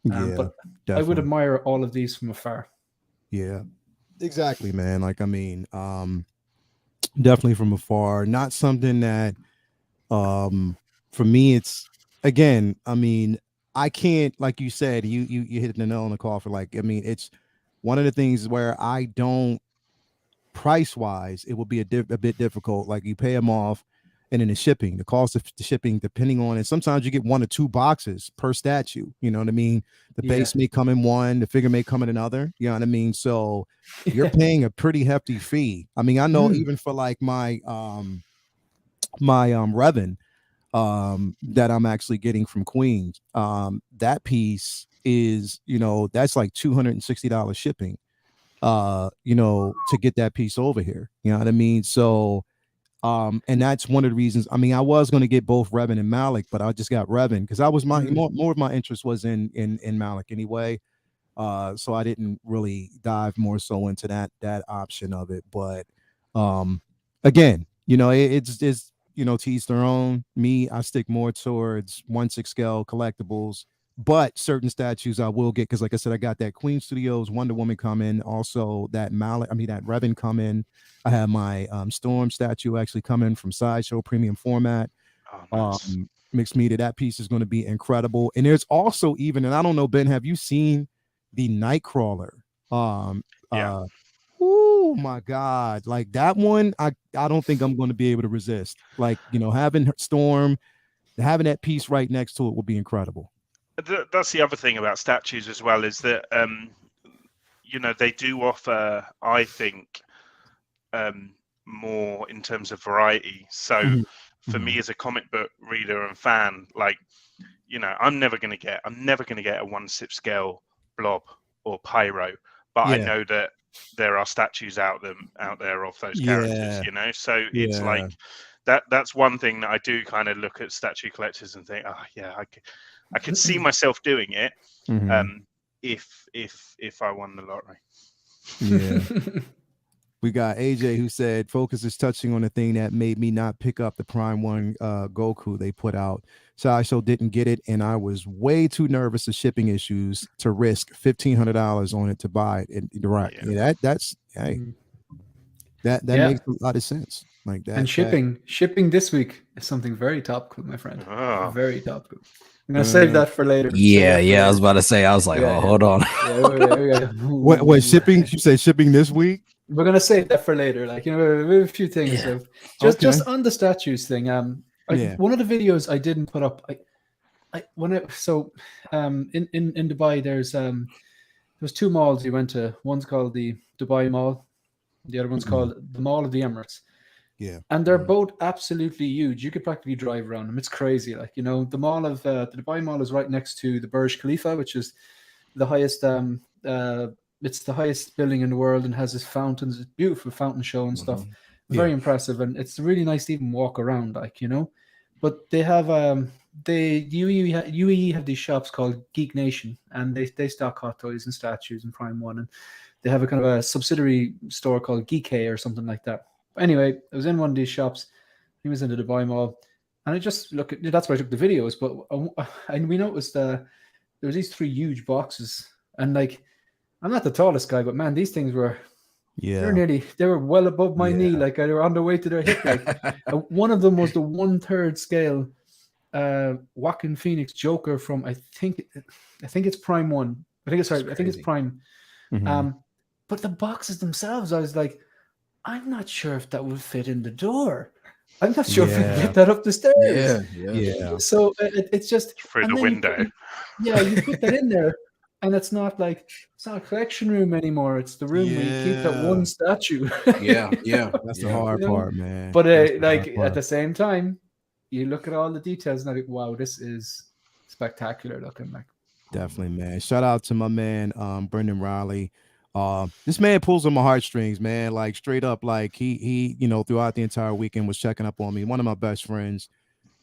But definitely. I would admire all of these from afar. Yeah, exactly, man. Like, I mean, definitely from afar. Not something that, for me, it's, again, I mean, I can't, like you said, you hit the nail on the coffin. Like, I mean, it's one of the things where I don't, price wise, it will be a bit difficult. Like, you pay them off, and then the shipping, the cost of the shipping, depending on it. Sometimes you get 1 or 2 boxes per statue. You know what I mean? The base may come in one, the figure may come in another. You know what I mean? So you're paying a pretty hefty fee. I mean, I know even for like my Revan that I'm actually getting from Queens, that piece is, you know, that's like $260 shipping. You know, to get that piece over here. You know what I mean? So and that's one of the reasons. I mean, I was going to get both Revan and Malik, but I just got Revan because I was more of my interest was in Malik anyway. So I didn't really dive more so into that option of it. But again, you know, it's you know, to each their own. Me, I stick more towards 1/6 scale collectibles, but certain statues I will get because, like I said, I got that Queen Studios Wonder Woman coming, also that that Revan coming. I have my Storm statue actually coming from Sideshow premium format. Oh, nice. Mixed media, that piece is going to be incredible. And there's also even, and I don't know, Ben, have you seen the Nightcrawler? Yeah. Oh my God. Like that one, I don't think I'm going to be able to resist. Like, you know, having Storm, having that piece right next to it would be incredible. That's the other thing about statues as well, is that you know, they do offer, I think, more in terms of variety. So for me as a comic book reader and fan, like, you know, I'm never going to get a 1/6 scale Blob or Pyro, but I know that there are statues out there of those characters, you know. So it's like that's one thing that I do kind of look at statue collectors and think, oh yeah, I could see myself doing it if I won the lottery. Yeah. We got AJ who said Focus is touching on the thing that made me not pick up the Prime 1 Goku they put out. Sideshow didn't get it, and I was way too nervous of shipping issues to risk $1,500 on it to buy it. And direct. Yeah, that's hey. That makes a lot of sense. Like that. And shipping this week is something very topical, my friend. Oh. Very topical. I'm gonna save that for later. Yeah, I was about to say. I was like, hold on. What shipping? You say shipping this week? We're gonna save that for later. Like, you know, we have a few things. So just on the statues thing. One of the videos I didn't put up. In Dubai, there's 2 malls we went to. One's called the Dubai Mall. The other one's called the Mall of the Emirates. Yeah, and they're both absolutely huge. You could practically drive around them. It's crazy. Like, you know, the mall of the Dubai Mall is right next to the Burj Khalifa, which is the highest. It's the highest building in the world and has this fountains, it's beautiful fountain show and stuff. Very impressive, and it's really nice to even walk around, like, you know. But they have UAE have these shops called Geek Nation, and they stock hot toys and statues and Prime 1, and they have a kind of a subsidiary store called Geek or something like that. Anyway, I was in one of these shops. He was in the Dubai Mall, and I just that's where I took the videos. But and we noticed there was these 3 huge boxes, and like, I'm not the tallest guy, but man, these things were they were well above my knee, like they were on their way to their hip. Like one of them was the 1/3 scale Joaquin Phoenix Joker from I think it's Prime 1. I think it's Prime. But the boxes themselves, I was like, I'm not sure if that will fit in the door. I'm not sure if we can get that up the stairs. Yeah. So it's just through the window. You put that in there, and it's not a collection room anymore. It's the room where you keep that one statue. That's the hard part, man. But at the same time, you look at all the details and I think, wow, this is spectacular looking. Like, definitely, man. Shout out to my man, Brendan Riley. This man pulls on my heartstrings, man. Like straight up, like he, you know, throughout the entire weekend was checking up on me. One of my best friends,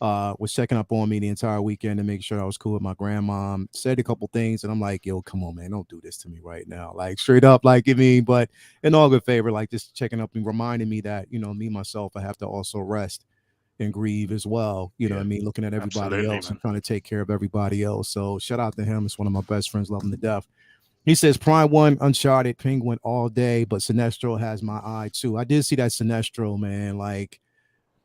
was checking up on me the entire weekend to make sure I was cool with my grandma. Said a couple things, and I'm like, yo, come on, man, don't do this to me right now. Like, straight up, like, I mean, but in all good favor, like, just checking up and reminding me that, me, myself, I have to also rest and grieve as well. You know what I mean? Looking at everybody else and trying to take care of everybody else. So shout out to him. It's one of my best friends, love him to death. He says, Prime 1, Uncharted, Penguin all day, but Sinestro has my eye too. I did see that Sinestro, man. Like,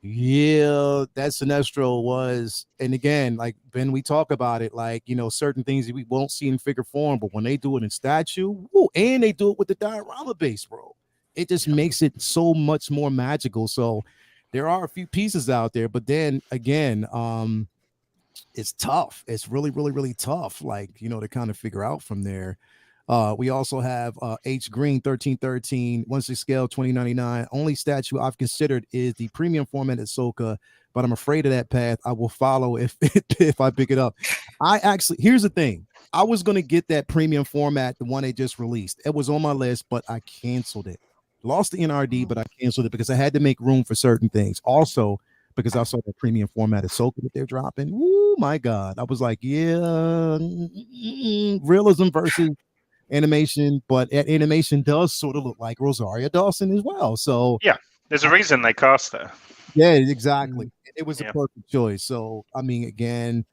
yeah, that Sinestro was, and again, like Ben, we talk about it, like, certain things that we won't see in figure form, but when they do it in statue, woo, and they do it with the diorama base, bro, it just makes it so much more magical. So there are a few pieces out there, but then again, it's tough. It's really, really, really tough, like, to kind of figure out from there. We also have H Green 1313 1/6 scale 2099. Only statue I've considered is the premium format Ahsoka, but I'm afraid of that path. I will follow if I pick it up. Here's the thing. I was gonna get that premium format, the one they just released. It was on my list, but I canceled it. Lost the NRD, but I canceled it because I had to make room for certain things. Also, because I saw the premium format Ahsoka that they're dropping. Oh my God. I was like, yeah, realism versus animation, but animation does sort of look like Rosario Dawson as well. So yeah, there's a reason they cast her. Yeah, exactly. It was a perfect choice. So I mean, again,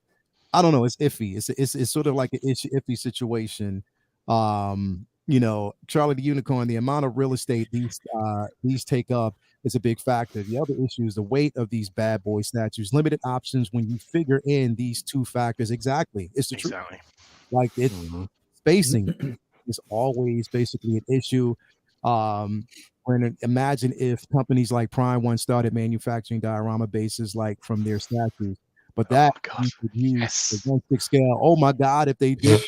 I don't know. It's iffy. It's sort of like an iffy situation. Charlie the Unicorn, the amount of real estate these take up is a big factor. The other issue is the weight of these bad boy statues. Limited options when you figure in these two factors. Exactly. It's the truth. Like it's spacing is always basically an issue. Imagine if companies like Prime 1 started manufacturing diorama bases like from their statues, but that you could use the 1/6 scale. Oh my God, if they did,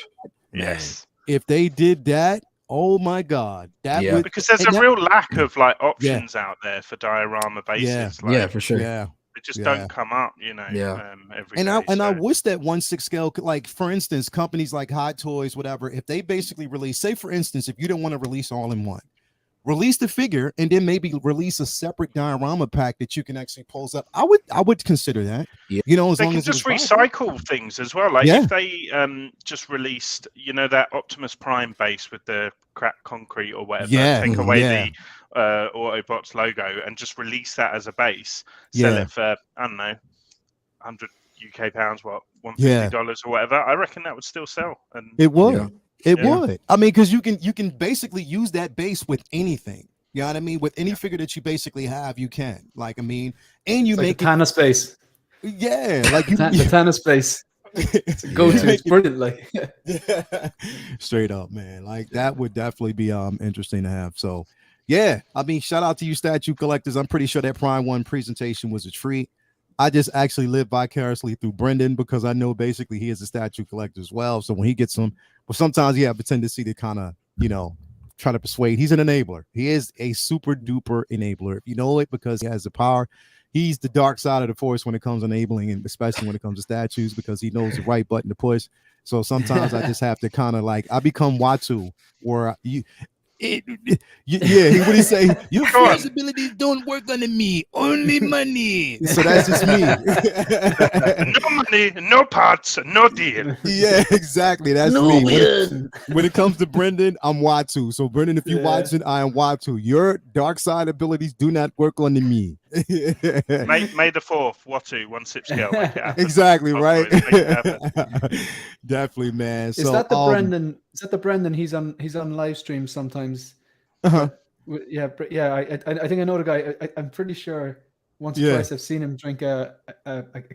if they did that, oh my God, because there's a real lack of like options out there for diorama bases. For sure. Yeah. They just don't come up, every day. I wish that 1/6 scale could, like, for instance, companies like Hot Toys, whatever, if they basically release, say for instance, if you don't want to release all in one, release the figure and then maybe release a separate diorama pack that you can actually pulse up. I would consider that. Yeah. As they long can as just recycle things as well. Like if they just released, that Optimus Prime base with the cracked concrete or whatever, take away the Autobots logo and just release that as a base, sell it for, I don't know, 100 UK pounds, $150 or whatever. I reckon that would still sell. And it would. It would. I mean, because you can basically use that base with anything. You know what I mean? With any figure that you basically have, you can. Like, I mean, and you make a Tana space. Yeah, like the Tana space. Go to it's brilliant, like straight up, man. Like that would definitely be interesting to have. So yeah, I mean, shout out to you statue collectors. I'm pretty sure that Prime 1 presentation was a treat. I just actually live vicariously through Brendan because I know basically he is a statue collector as well. So when he gets them, but sometimes he have a tendency to kind of, try to persuade. He's an enabler. He is a super duper enabler. If you know it, because he has the power. He's the dark side of the force when it comes to enabling, and especially when it comes to statues, because he knows the right button to push. So sometimes I just have to kind of like, I become Watu, where what do you say? Your flexibilities don't work on me, only money. So that's just me. No money, no parts, no deal. Yeah, exactly. That's me. When it comes to Brendan, I'm Watu. So Brendan, if you're watching, I am Watu. Your dark side abilities do not work on me. May the 4th, Watu, 1/6 scale. Exactly, right? Definitely, man. Is that the Brendan? Is that the Brendan? He's on live stream sometimes. I think I know the guy. I'm pretty sure once or twice I've seen him drink a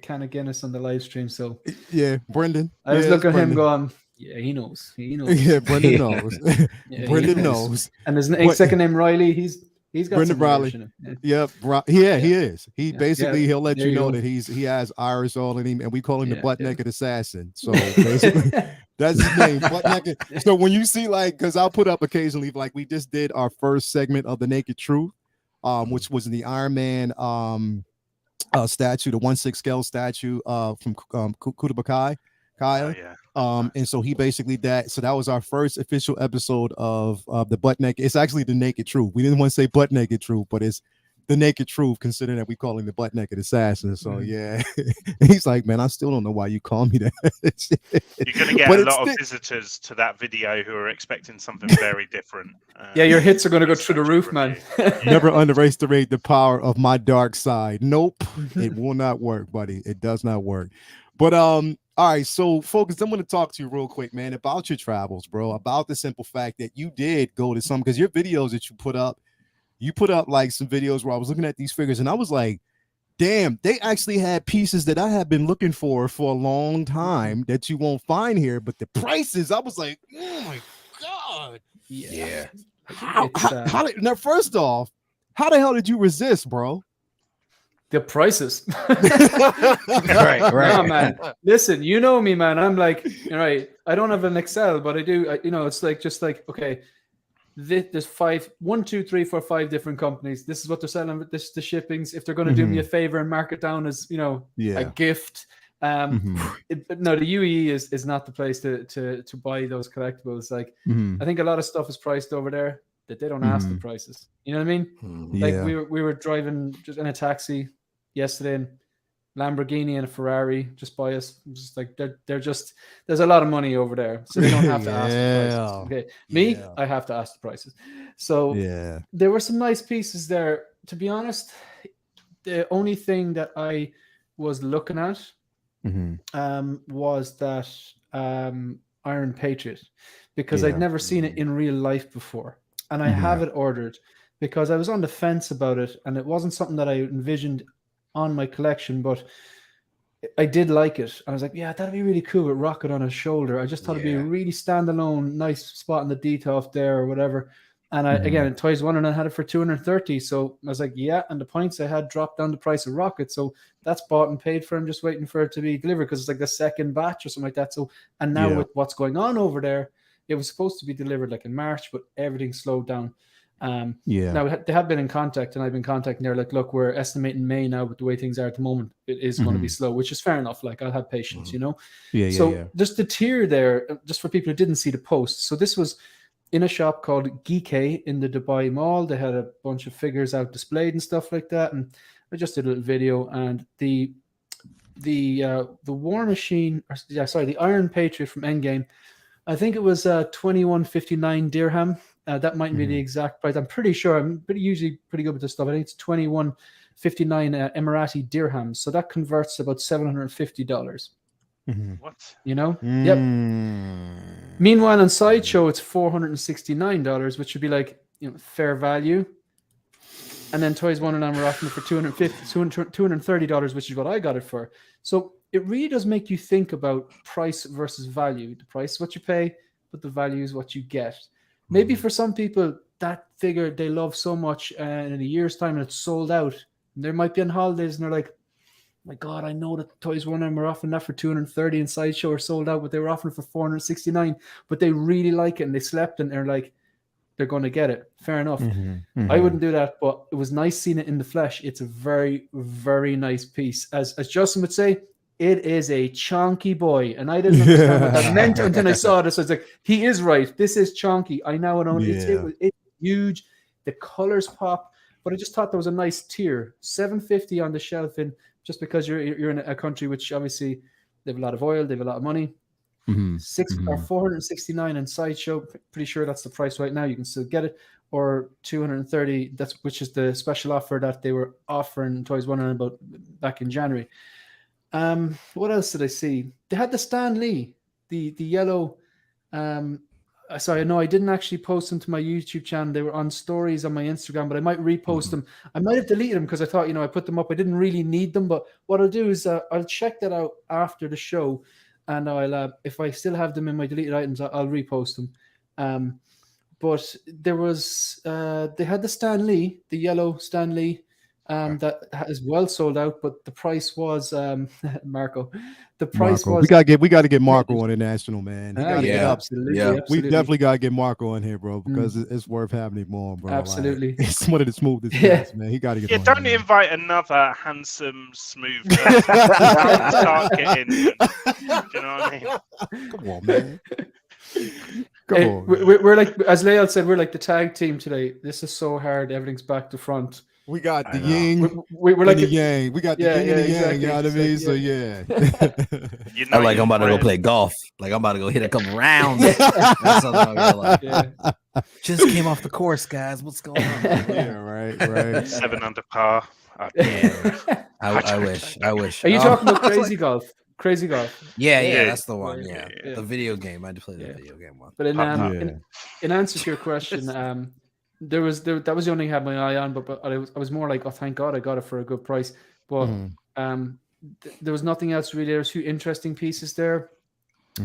can of Guinness on the live stream. So yeah, Brendan. I was looking at him going, yeah, he knows. Yeah, Brendan knows. Brendan knows. And his second name Riley. He's got Brendan Riley. He is. He basically he'll let you know that he has Irish all in him, and we call him the butt naked assassin. So basically, that's his name, butt naked. So when you see because I'll put up occasionally, like we just did our first segment of the Naked Truth, which was the Iron Man statue, the 1/6 scale statue from Kudabakai. Kaya. And so he basically so that was our first official episode of the butt naked. It's actually the Naked Truth. We didn't want to say butt naked truth, but it's the naked truth, considering that we call him the butt naked assassin. So yeah, he's like, man, I still don't know why you call me that. You're going to get a lot of visitors to that video who are expecting something very different. Yeah, your hits are going to go through the roof, man. Never underestimate the power of my dark side. Nope, it will not work, buddy. It does not work. But all right, so Focus, I'm going to talk to you real quick, man, about your travels, bro. About the simple fact that you did go to some, because your videos that you put up like some videos where I was looking at these figures and I was like, damn, they actually had pieces that I have been looking for a long time that you won't find here. But the prices, I was like, oh my God. Yeah. How now, first off, how the hell did you resist, bro? The prices. right. No, man. Listen, you know me, man. I'm like, all right, I don't have an Excel, but I do. It's like just like, okay, there's 1, 2, 3, 4, 5 different companies. This is what they're selling. This is the shippings. If they're going to do me a favor and mark it down as a gift. No, the UAE is not the place to buy those collectibles. Like I think a lot of stuff is priced over there that they don't ask the prices. You know what I mean? Like we were driving just in a taxi yesterday, and Lamborghini and a Ferrari just buy us. Just like they're just, there's a lot of money over there, so they don't have to ask the prices. Okay, I have to ask the prices. So there were some nice pieces there. To be honest, the only thing that I was looking at was that Iron Patriot, because I'd never seen it in real life before, and I have it ordered because I was on the fence about it, and it wasn't something that I envisioned on my collection, but I did like it. I was like, yeah, that'd be really cool with Rocket on his shoulder. I just thought it'd be a really standalone, nice spot in the detail off there or whatever. And I again, in Toys One, and I had it for $230. So I was like, yeah, and the points I had dropped down the price of Rocket. So that's bought and paid for. I'm just waiting for it to be delivered because it's like the second batch or something like that. So, and now with what's going on over there, it was supposed to be delivered like in March, but everything slowed down. Now they have been in contact, and I've been contacting. They're like, look, we're estimating May now, but the way things are at the moment, it is going to be slow, which is fair enough. Like, I'll have patience, just the tier there, just for people who didn't see the post. So this was in a shop called Geekay in the Dubai Mall. They had a bunch of figures out displayed and stuff like that, and I just did a little video. And the War Machine, the Iron Patriot from Endgame, I think it was 21.59 dirham. That might be the exact price. I'm pretty sure. I'm usually pretty good with this stuff. I think it's 21.59 Emirati dirhams. So that converts to about $750. What? Yep. Meanwhile, on Sideshow, it's $469, which would be like fair value. And then Toys One and them were offering it for $230, which is what I got it for. So it really does make you think about price versus value. The price is what you pay, but the value is what you get. Maybe for some people, that figure they love so much, and in a year's time, and it's sold out. And they might be on holidays, and they're like, my God, I know that Toys One and were offering that for $230 and Sideshow are sold out, but they were offering for $469. But they really like it, and they slept, and they're like, they're going to get it. Fair enough. I wouldn't do that, but it was nice seeing it in the flesh. It's a very, very nice piece. As Justin would say, it is a chonky boy. And I didn't understand what that meant until I saw this. I was like, he is right. This is chonky. I now know it's huge. The colors pop. But I just thought there was a nice tier. $750 on the shelf, and just because you're in a country which obviously they have a lot of oil, they have a lot of money. $469 in Sideshow. Pretty sure that's the price right now. You can still get it. Or $230. Which is the special offer that they were offering Toys One and about back in January. What else did I see? They had the Stan Lee, the yellow. Sorry, no, I didn't actually post them to my YouTube channel. They were on stories on my Instagram, but I might repost them. I might have deleted them because I thought, I put them up. I didn't really need them, but what I'll do is I'll check that out after the show, and I'll if I still have them in my deleted items, I'll repost them. But there was they had the Stan Lee, the yellow Stan Lee. That is well sold out, but the price was Marco. The price was we got to get Marco on International, man. Absolutely. We definitely got to get Marco on here, bro, because it's worth having him on, bro. Absolutely, like, it's one of the smoothest guys, man. He got to get. Yeah, on don't invite another handsome, smooth person. Start getting. Do you know what I mean? Come on, man. We're like, as Leal said, we're like the tag team today. This is so hard. Everything's back to front. We got the yin, we're like the yang. We got the yin and the yang. You know what I mean? So yeah. You know, I'm like, I'm about to go play golf. Like, I'm about to go hit a couple rounds. That's something I'm like, just came off the course, guys. What's going on? Yeah, right. 7 under par. I wish. Are you talking about Crazy Golf? Crazy Golf. Yeah, that's the one. Yeah. The video game. I had to play the video game one. But in answer to your question, that was the only thing I had my eye on. But I was more like, oh, thank God I got it for a good price. But there was nothing else really. There was a few interesting pieces there,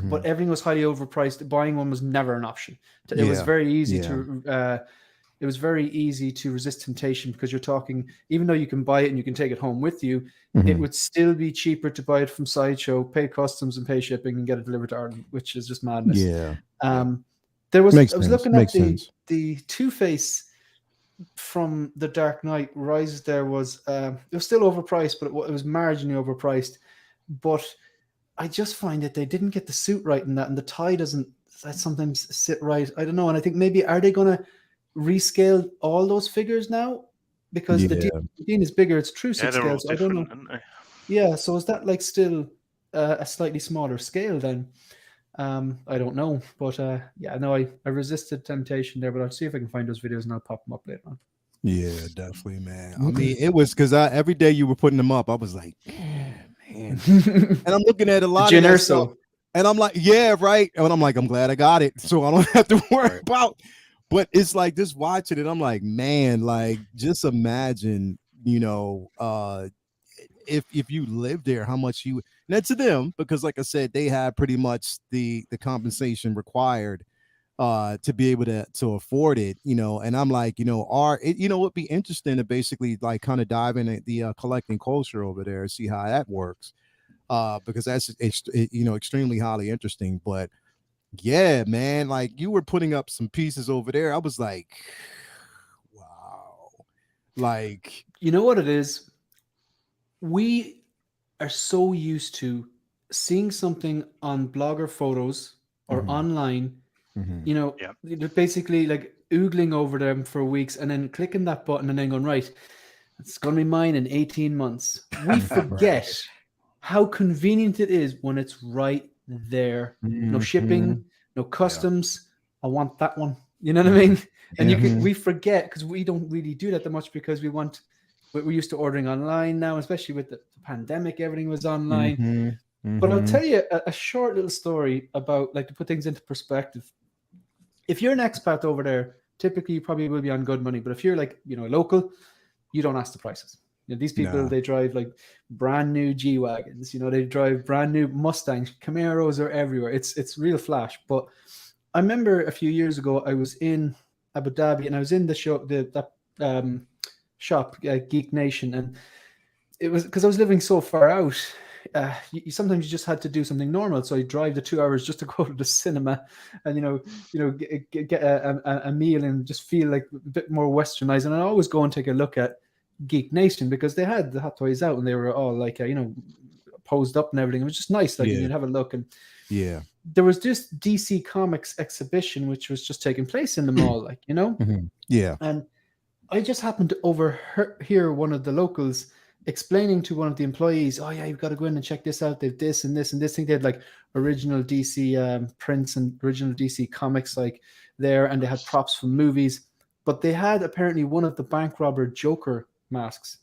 but everything was highly overpriced. Buying one was never an option. It was very easy to. It was very easy to resist temptation because you're talking, even though you can buy it and you can take it home with you, it would still be cheaper to buy it from Sideshow, pay customs and pay shipping and get it delivered to Ireland, which is just madness. Yeah. I was looking at the Two-Face from The Dark Knight Rises. There was it was still overpriced, but it was marginally overpriced. But I just find that they didn't get the suit right in that, and the tie doesn't sometimes sit right. I don't know, and I think maybe are they going to rescale all those figures now because the Dean is bigger. It's true 6 scale. So I don't know. Yeah, so is that like still a slightly smaller scale then? I don't know, but I resisted temptation there, but I'll see if I can find those videos and I'll pop them up later on. Yeah, definitely, man. I mean, it was because every day you were putting them up, I was like, man. And I'm looking at a lot of that stuff, and I'm like, yeah, right. And I'm like, I'm glad I got it, so I don't have to worry about. But it's like just watching it, I'm like, man, like just imagine, if you live there, how much you. And that's to them because, like I said, they had pretty much the compensation required to be able to afford it, And I'm like, it would be interesting to basically like kind of dive into the collecting culture over there and see how that works, because that's extremely highly interesting. But yeah, man, like you were putting up some pieces over there. I was like, wow, like you know what it is. We are so used to seeing something on blogger photos or online, basically like oogling over them for weeks and then clicking that button and then going, right, it's going to be mine in 18 months. We forget how convenient it is when it's right there. No shipping, no customs. I want that one. You know what I mean? And we forget because we don't really do that much because we're used to ordering online now, especially with the pandemic, everything was online. But I'll tell you a short little story about, like, to put things into perspective. If you're an expat over there, typically you probably will be on good money. But if you're like, a local, you don't ask the prices. These people, they drive like brand new G-Wagons, they drive brand new Mustangs, Camaros are everywhere. It's real flash. But I remember a few years ago, I was in Abu Dhabi and I was in the show, shop, Geek Nation, and it was because I was living so far out. Sometimes you just had to do something normal, so you drive the 2 hours just to go to the cinema, and get a meal and just feel like a bit more westernized. And I always go and take a look at Geek Nation because they had the Hot Toys out and they were all like posed up and everything. It was just nice, like you'd have a look. And there was this DC Comics exhibition which was just taking place in the mall, and I just happened to overhear one of the locals explaining to one of the employees, oh yeah, you've got to go in and check this out. They've this and this and this thing. They had like original DC prints and original DC comics like there, and they had props from movies. But they had apparently one of the bank robber Joker masks.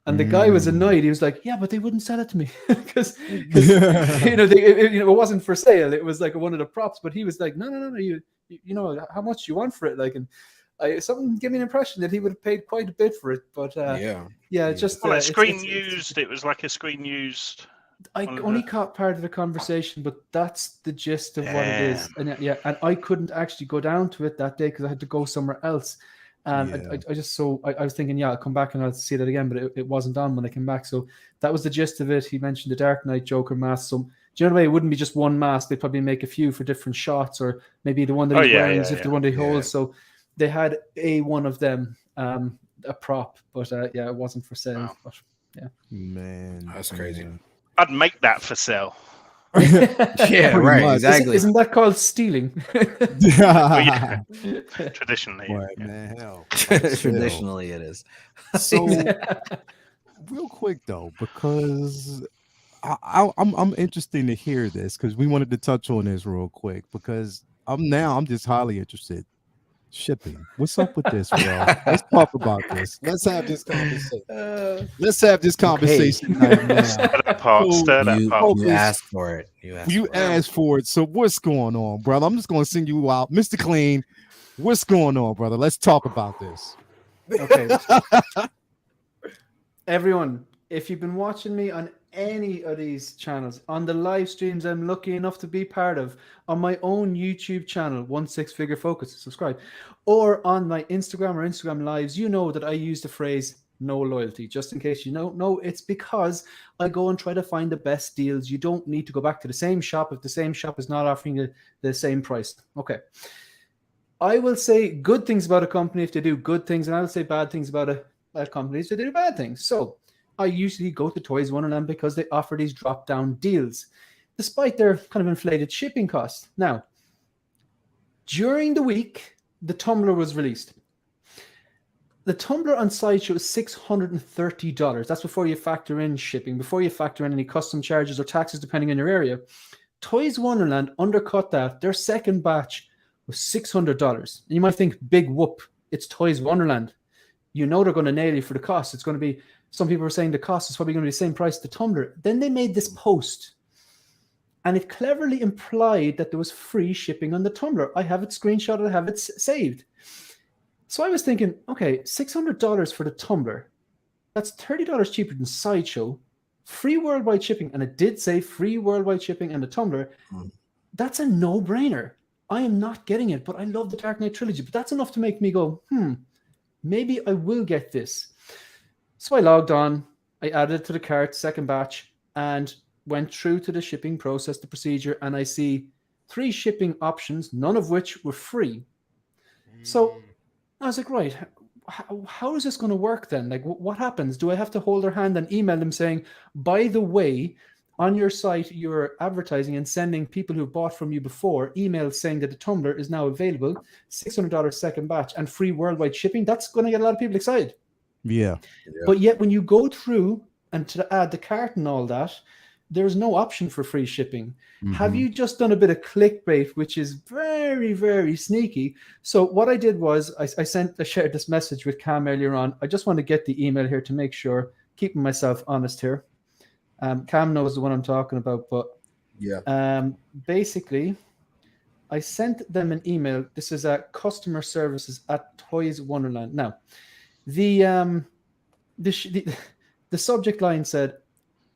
And the guy was annoyed. He was like, yeah, but they wouldn't sell it to me because it wasn't for sale. It was like one of the props. But he was like, no, you how much you want for it? Like, and something gave me an impression that he would have paid quite a bit for it, but just screen used. It was like a screen used. I only caught part of the conversation, but that's the gist of what it is. And I couldn't actually go down to it that day because I had to go somewhere else. And I was thinking, I'll come back and I'll see that again, but it wasn't on when I came back. So that was the gist of it. He mentioned the Dark Knight Joker mask. So generally, it wouldn't be just one mask. They'd probably make a few for different shots, or maybe the one that he wears if the one that he holds. So they had one of them, a prop, but it wasn't for sale. Wow. But man, that's crazy. I'd make that for sale. Yeah, right. much. Exactly. Isn't that called stealing? Yeah. Traditionally. Right, man. Hell. Traditionally, it is. So, real quick though, because I'm interested to hear this because we wanted to touch on this real quick because I'm just highly interested. Shipping. What's up with this, bro? Let's talk about this. Let's have this conversation. Let's have this conversation right now. Stir that pot. You asked for it. You asked for it. So what's going on, brother? I'm just gonna send you out, Mr. Clean. What's going on, brother? Let's talk about this. Okay. Everyone, if you've been watching me on any of these channels, on the live streams I'm lucky enough to be part of, on my own YouTube channel, 16Figure Focus, subscribe, or on my Instagram or Instagram lives, you know that I use the phrase no loyalty. Just in case you don't know, it's because I go and try to find the best deals. You don't need to go back to the same shop if the same shop is not offering you the same price. Okay. I will say good things about a company if they do good things, and I will say bad things about a company if they do bad things. So I usually go to Toys Wonderland because they offer these drop-down deals, despite their kind of inflated shipping costs. Now, during the week, the tumbler was released. The tumbler on Sideshow is $630. That's before you factor in shipping, before you factor in any custom charges or taxes, depending on your area. Toys Wonderland undercut that. Their second batch was $600. And you might think, big whoop, it's Toys Wonderland. You know they're going to nail you for the cost. It's going to be, some people are saying the cost is probably going to be the same price as the tumbler. Then they made this post, and it cleverly implied that there was free shipping on the tumbler. I have it screenshotted, I have it saved. So I was thinking, okay, $600 for the tumbler. That's $30 cheaper than Sideshow. Free worldwide shipping, and it did say free worldwide shipping and the tumbler. That's a no-brainer. I am not getting it, but I love the Dark Knight trilogy. But that's enough to make me go, maybe I will get this. So I logged on, I added it to the cart, second batch, and went through to the shipping process, the procedure, and I see 3 shipping options, none of which were free. So I was like, right, how is this going to work then? Like, what happens? Do I have to hold their hand and email them saying, by the way, on your site, you're advertising and sending people who bought from you before emails saying that the tumbler is now available, $600 second batch, and free worldwide shipping? That's going to get a lot of people excited. Yeah. But yet when you go through and to add the cart and all that, there's no option for free shipping. Have you just done a bit of clickbait, which is very, very sneaky? So what I did was I shared this message with Cam earlier on. I just want to get the email here to make sure, keeping myself honest here. Cam knows the one I'm talking about, but basically I sent them an email. This is customer services at Toys Wonderland. Now, the subject line said,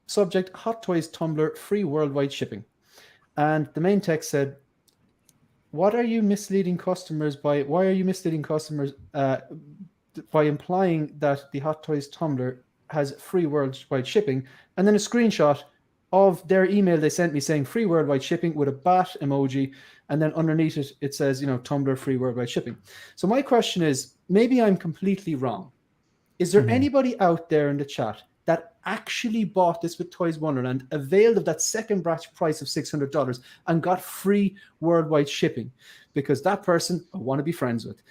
subject, Hot Toys Tumbler, free worldwide shipping. And the main text said, why are you misleading customers by implying that the Hot Toys Tumbler has free worldwide shipping? And then a screenshot of their email they sent me saying free worldwide shipping with a bat emoji. And then underneath it, it says, Tumbler free worldwide shipping. So my question is, maybe I'm completely wrong. Is there anybody out there in the chat that actually bought this with Toys Wonderland, availed of that second batch price of $600 and got free worldwide shipping? Because that person I want to be friends with.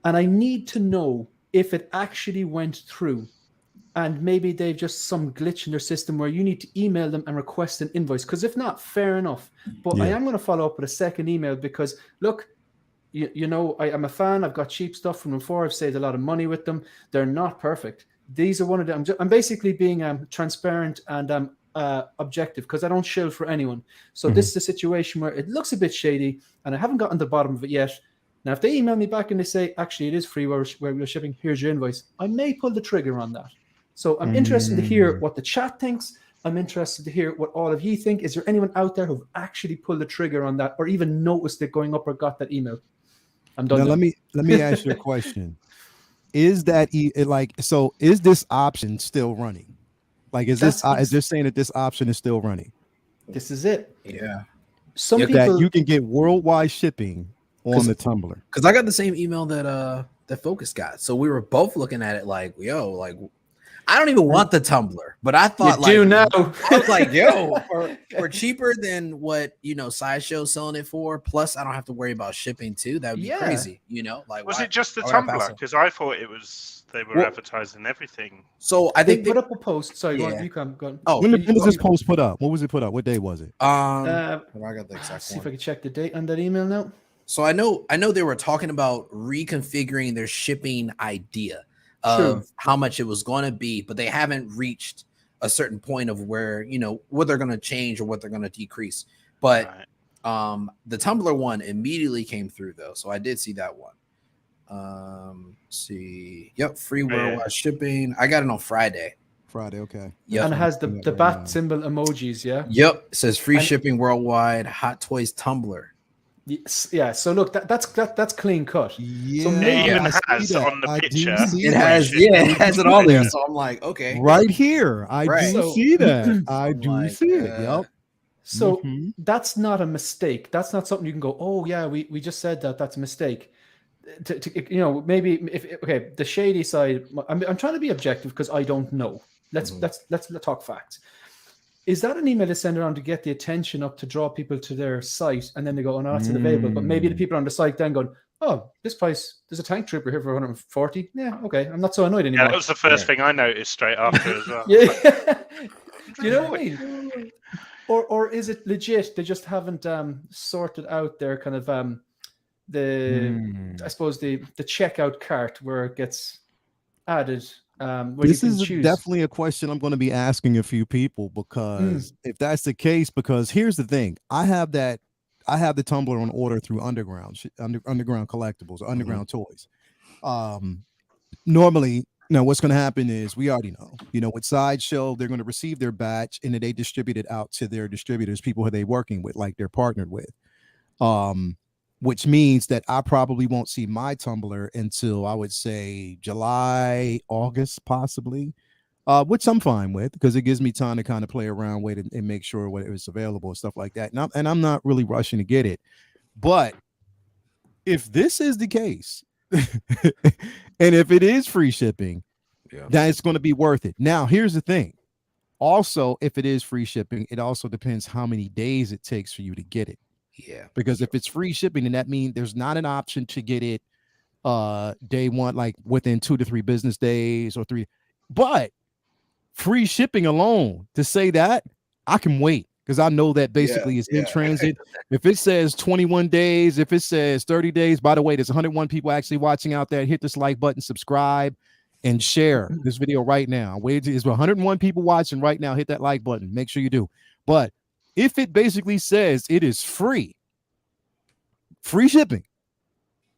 And I need to know if it actually went through. And maybe they've just some glitch in their system where you need to email them and request an invoice. Because if not, fair enough. But I am going to follow up with a second email because, look, I am a fan. I've got cheap stuff from them before. I've saved a lot of money with them. They're not perfect. These are one of them. I'm basically being transparent and objective because I don't shill for anyone. So this is a situation where it looks a bit shady and I haven't gotten to the bottom of it yet. Now, if they email me back and they say, actually, it is free where we're shipping, here's your invoice, I may pull the trigger on that. So I'm interested to hear what the chat thinks. I'm interested to hear what all of you think. Is there anyone out there who've actually pulled the trigger on that or even noticed it going up or got that email? I'm done. Now, let me ask you a question. Is that is this option still running? Like, is this saying that this option is still running? This is it. Yeah. Some people that you can get worldwide shipping on the tumbler. Because I got the same email that Focus got. So we were both looking at it like, I don't even want the tumbler, but I thought now. I was like, yo, for cheaper than what Sideshow selling it for, plus I don't have to worry about shipping too. That would be crazy, Like, was it just the tumbler? Because I thought it was they were advertising everything. So I think they put up a post. Sorry, you can go. Oh, when was this post put up? When was it put up? What day was it? I got the exact see if I can check the date on that email now. So I know they were talking about reconfiguring their shipping idea of how much it was going to be, but they haven't reached a certain point of where, what they're going to change or what they're going to decrease. But the Tumblr one immediately came through though. So I did see that one. See. Yep. Free worldwide shipping. I got it on Friday. Okay. Yep. And it has the bat symbol emojis. Yeah. Yep. It says free shipping worldwide. Hot Toys Tumblr. Yeah. So look, that's clean cut. Yeah. So maybe it has on the picture. It has it on there. So I'm like, okay. Right here. I do see that. I do see it. Yep. So that's not a mistake. That's not something you can go, oh yeah, we just said that's a mistake. Maybe if the shady side. I'm trying to be objective because I don't know. Let's talk facts. Is that an email to send around to get the attention up to draw people to their site, and then they go, oh no, that's available. But maybe the people on the site then going, oh, this price, there's a tank trooper here for 140. Yeah, okay, I'm not so annoyed anymore. Yeah, that was the first thing I noticed straight after as well. Yeah, you know what I mean? Or is it legit? They just haven't sorted out their kind of I suppose the checkout cart where it gets added. This is definitely a question I'm going to be asking a few people, because if that's the case, because here's the thing, I have the Tumblr on order through Underground Collectibles, Underground Toys. Normally, what's going to happen is, we already know, with Sideshow, they're going to receive their batch and then they distribute it out to their distributors, people who they're working with, like they're partnered with. Which means that I probably won't see my Tumblr until, I would say, July, August, possibly, which I'm fine with, because it gives me time to kind of play around with it and make sure what is available and stuff like that. And I'm not really rushing to get it. But if this is the case, and if it is free shipping, then it's going to be worth it. Now, here's the thing. Also, if it is free shipping, it also depends how many days it takes for you to get it. Yeah, because if it's free shipping, then that means there's not an option to get it day one, like within 2 to 3 business days or 3. But free shipping alone, to say that, I can wait, because I know that basically it's in transit. If it says 21 days, if it says 30 days, by the way, there's 101 people actually watching out there. Hit this like button, subscribe, and share this video right now. There's 101 people watching right now. Hit that like button. Make sure you do. But if it basically says it is free shipping,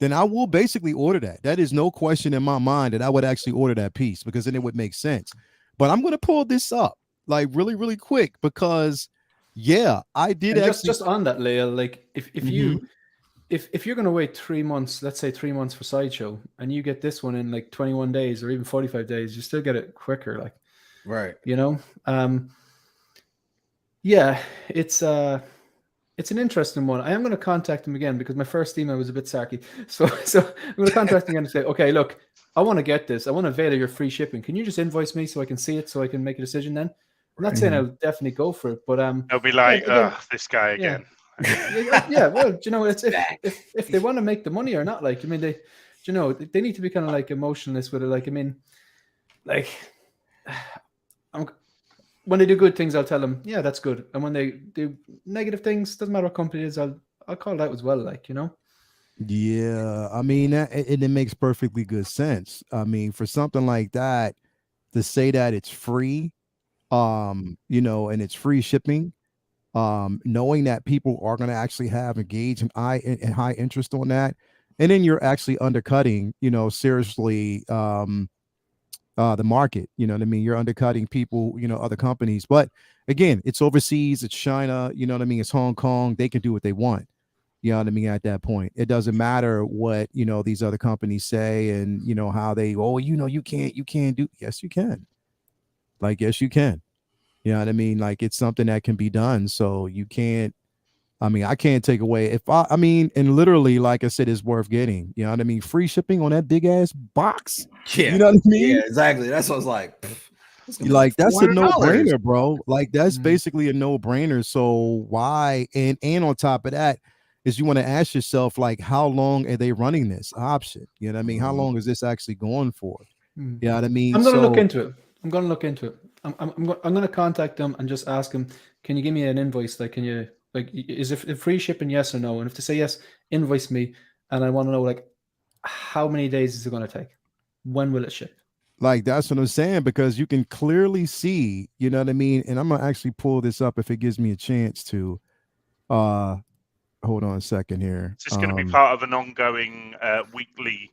then I will basically order that. That is no question in my mind that I would actually order that piece, because then it would make sense. But I'm going to pull this up like really, really quick, because I did. And just on that, Leah, like if you're going to wait 3 months, let's say 3 months for Sideshow, and you get this one in like 21 days or even 45 days, you still get it quicker. Like, right. Yeah, it's an interesting one. I am going to contact him again, because my first email was a bit sarky. So I'm going to contact him again and say, okay, look, I want to get this. I want to avail of your free shipping. Can you just invoice me so I can see it, so I can make a decision then? I'm not saying I'll definitely go for it, but they'll be like, this guy again. Yeah. Well, it's if they want to make the money or not. Like, I mean, they need to be kind of like emotionless with it. Like, I mean, like, when they do good things, I'll tell them, yeah, that's good. And when they do negative things, doesn't matter what company it is, I'll call it out as well. Like, Yeah, I mean, it makes perfectly good sense. I mean, for something like that, to say that it's free, and it's free shipping, knowing that people are going to actually have engaged and high interest on that, and then you're actually undercutting, seriously, the market, you know what I mean? You're undercutting people, other companies. But again, it's overseas, it's China, you know what I mean? It's Hong Kong. They can do what they want. You know what I mean? At that point, it doesn't matter what, these other companies say, and, how they, you can't do. Yes, you can. Like, yes, you can. You know what I mean? Like, it's something that can be done. So you can't, I can't take away and literally, like I said, it's worth getting. Free shipping on that big ass box. Yeah. You know what I mean? Yeah, exactly. That's what I was like. Like that's a no-brainer, bro. Like that's basically a no-brainer. So why? And on top of that is you want to ask yourself, like, how long are they running this option? You know what I mean? How long is this actually going for? You know what I mean? I'm gonna look into it. I'm gonna contact them and just ask them, can you give me an invoice? Like, can you, like, is it free shipping, yes or no? And if they say yes, invoice me. And I want to know, like, how many days is it going to take? When will it ship? Like, that's what I'm saying, because you can clearly see, you know what I mean? And I'm gonna actually pull this up if it gives me a chance to. Hold on a second here. It's just going to be part of an ongoing weekly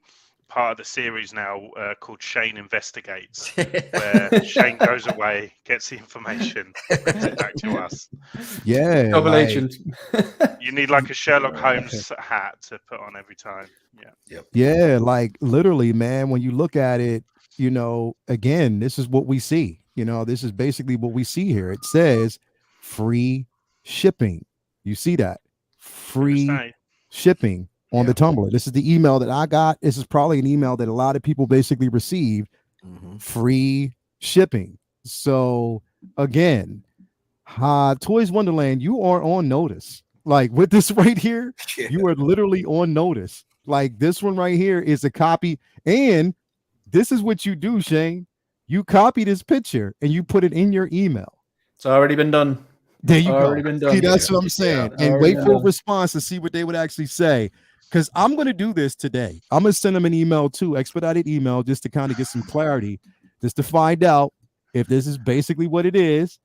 part of the series now called Shane Investigates, where Shane goes away, gets the information, brings it back to us. Yeah, double agent. You need like a Sherlock Holmes hat to put on every time. Yeah, like literally, man, when you look at it, you know, again, this is what we see. You know, this is basically what we see here. It says free shipping. You see that? Free shipping on the Tumblr. This is the email that I got. This is probably an email that a lot of people basically received. Free shipping. So again, Toys Wonderland, you are on notice. Like with this right here, you are literally on notice. Like this one right here is a copy, and this is what you do, Shane. You copy this picture and you put it in your email. It's already been done. There you already go. Been done. See, that's what I'm saying. And wait for a response to see what they would actually say. Because I'm going to do this today. I'm going to send them an email too, expedited email, just to kind of get some clarity, just to find out if this is basically what it is.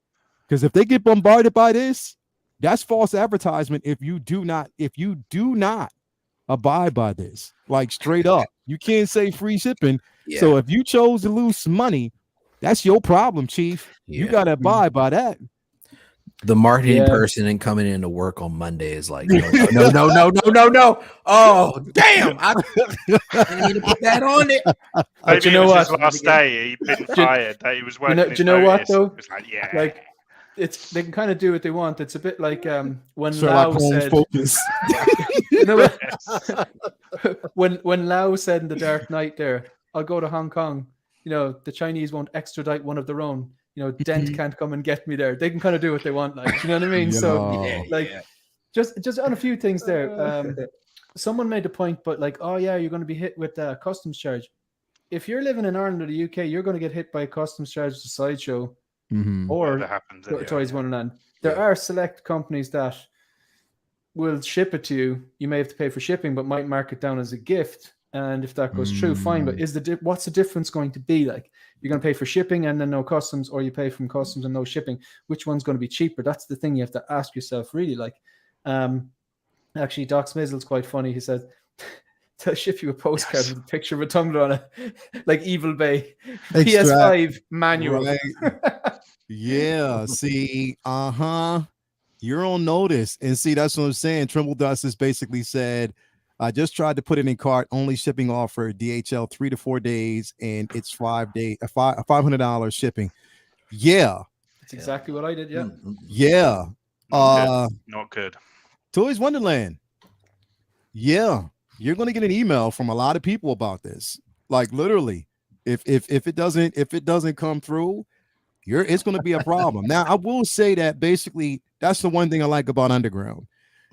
Because if they get bombarded by this, that's false advertisement. If you do not abide by this, like straight up, you can't say free shipping. Yeah. So if you chose to lose some money, that's your problem, Chief. Yeah. You got to abide by that. The marketing person and coming into work on Monday is like, no. Oh, damn. I didn't mean to put that on it. Maybe you know what? His last day, he'd been fired. He was working. Do you know what though? It's like, yeah. Like, they can kind of do what they want. It's a bit like when Lau said, you know, when Lau said in The Dark Knight there, I'll go to Hong Kong. You know, the Chinese won't extradite one of their own. You know, Dent can't come and get me there. They can kind of do what they want, like, you know what I mean? Just on a few things there. Someone made the point, but like, oh yeah, you're going to be hit with a customs charge. If you're living in Ireland or the UK, you're going to get hit by a customs charge to Sideshow or Toys Wonderland. There are select companies that will ship it to you. You may have to pay for shipping, but might mark it down as a gift. And if that goes true, fine. But what's the difference going to be? Like, you're going to pay for shipping and then no customs, or you pay from customs and no shipping. Which one's going to be cheaper? That's the thing you have to ask yourself, really. Like, actually, Doc Smizzle's quite funny. He said, "They'll ship you a postcard with a picture of a tumbler on it, like Evil Bay, PS5 manual." Right. Yeah. See, you're on notice, and see, that's what I'm saying. Trimble Dust has basically said, I just tried to put it in cart. Only shipping offer DHL 3 to 4 days, and it's $500 shipping. Yeah, that's exactly what I did. Yeah, yeah. Not good. Toys Wonderland. Yeah, you're going to get an email from a lot of people about this. Like literally, if it doesn't come through, it's going to be a problem. Now, I will say that basically that's the one thing I like about Underground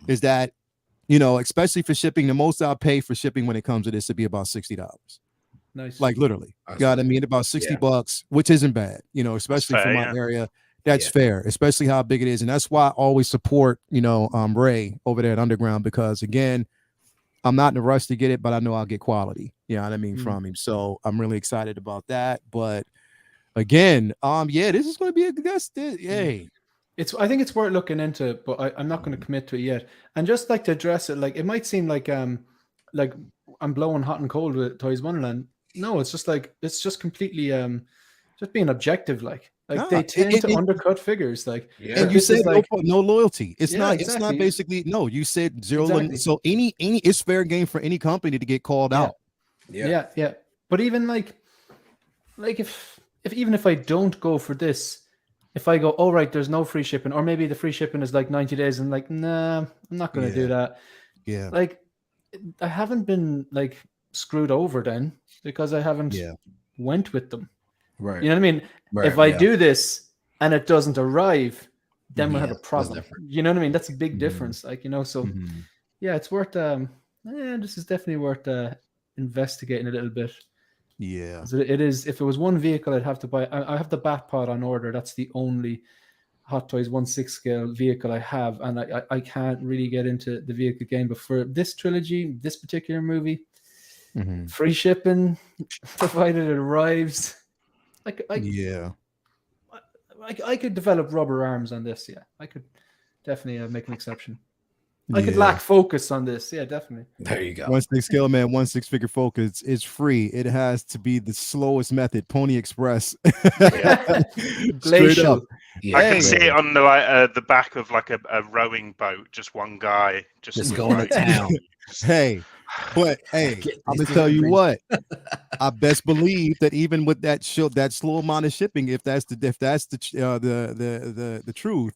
is that, you know, especially for shipping, the most I'll pay for shipping when it comes to this would be about $60. Nice. Like literally. You got I mean, about $60, which isn't bad, you know, especially for my area. That's fair, especially how big it is. And that's why I always support, you know, Ray over there at Underground, because again, I'm not in a rush to get it, but I know I'll get quality. You know what I mean, from him. So I'm really excited about that. But again, this is going to be a hey. I think it's worth looking into, but I'm not going to commit to it yet. And just like to address it, like it might seem like I'm blowing hot and cold with Toys Wonderland. No, it's just completely just being objective. Like they tend to undercut figures. Like, and you said no loyalty. It's not. Exactly. It's not basically no. You said zero. Exactly. So any it's fair game for any company to get called out. Yeah. But even like if even if I don't go for this. If I go, oh, right, there's no free shipping, or maybe the free shipping is like 90 days, and like, nah, I'm not going to do that. Yeah. Like, I haven't been like screwed over then because I haven't went with them. Right. You know what I mean? Right, if I do this and it doesn't arrive, then we'll have a problem. You know what I mean? That's a big difference. Like, you know, so yeah, it's worth this is definitely worth investigating a little bit. Yeah. It is. If it was one vehicle, I'd have to buy. I have the Bat Pod on order. That's the only Hot Toys 1/6 scale vehicle I have, and I can't really get into the vehicle game. But for this trilogy, this particular movie, free shipping, provided it arrives. I could develop rubber arms on this. Yeah, I could definitely make an exception. I could lack focus on this. Yeah, definitely. There you go. 1/6 scale, man. 1/6 figure focus is free. It has to be the slowest method. Pony Express. Glacial. Yeah. I can see it on the back of like a rowing boat. Just one guy just going to town. Hey, but hey, I'm gonna tell you what. I best believe that even with that slow amount of shipping, if that's the truth,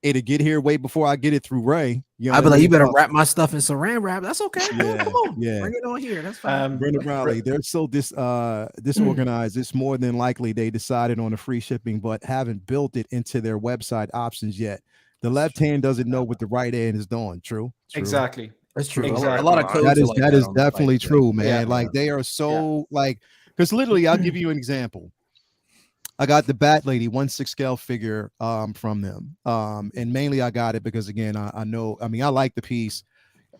it'll get here way before I get it through Ray. You know I'd be like, you better wrap my stuff in saran wrap. That's okay. Yeah, come on. Bring it on here. That's fine. Brendan Riley, they're so disorganized. It's more than likely they decided on a free shipping, but haven't built it into their website options yet. The left hand doesn't know what the right hand is doing. True. Exactly. That's true. Exactly. A lot of codes that is definitely true, man. Yeah, like they are so like, because literally, I'll give you an example. I got the Bat Lady 1/6 scale figure from them, and mainly I got it because again, I like the piece.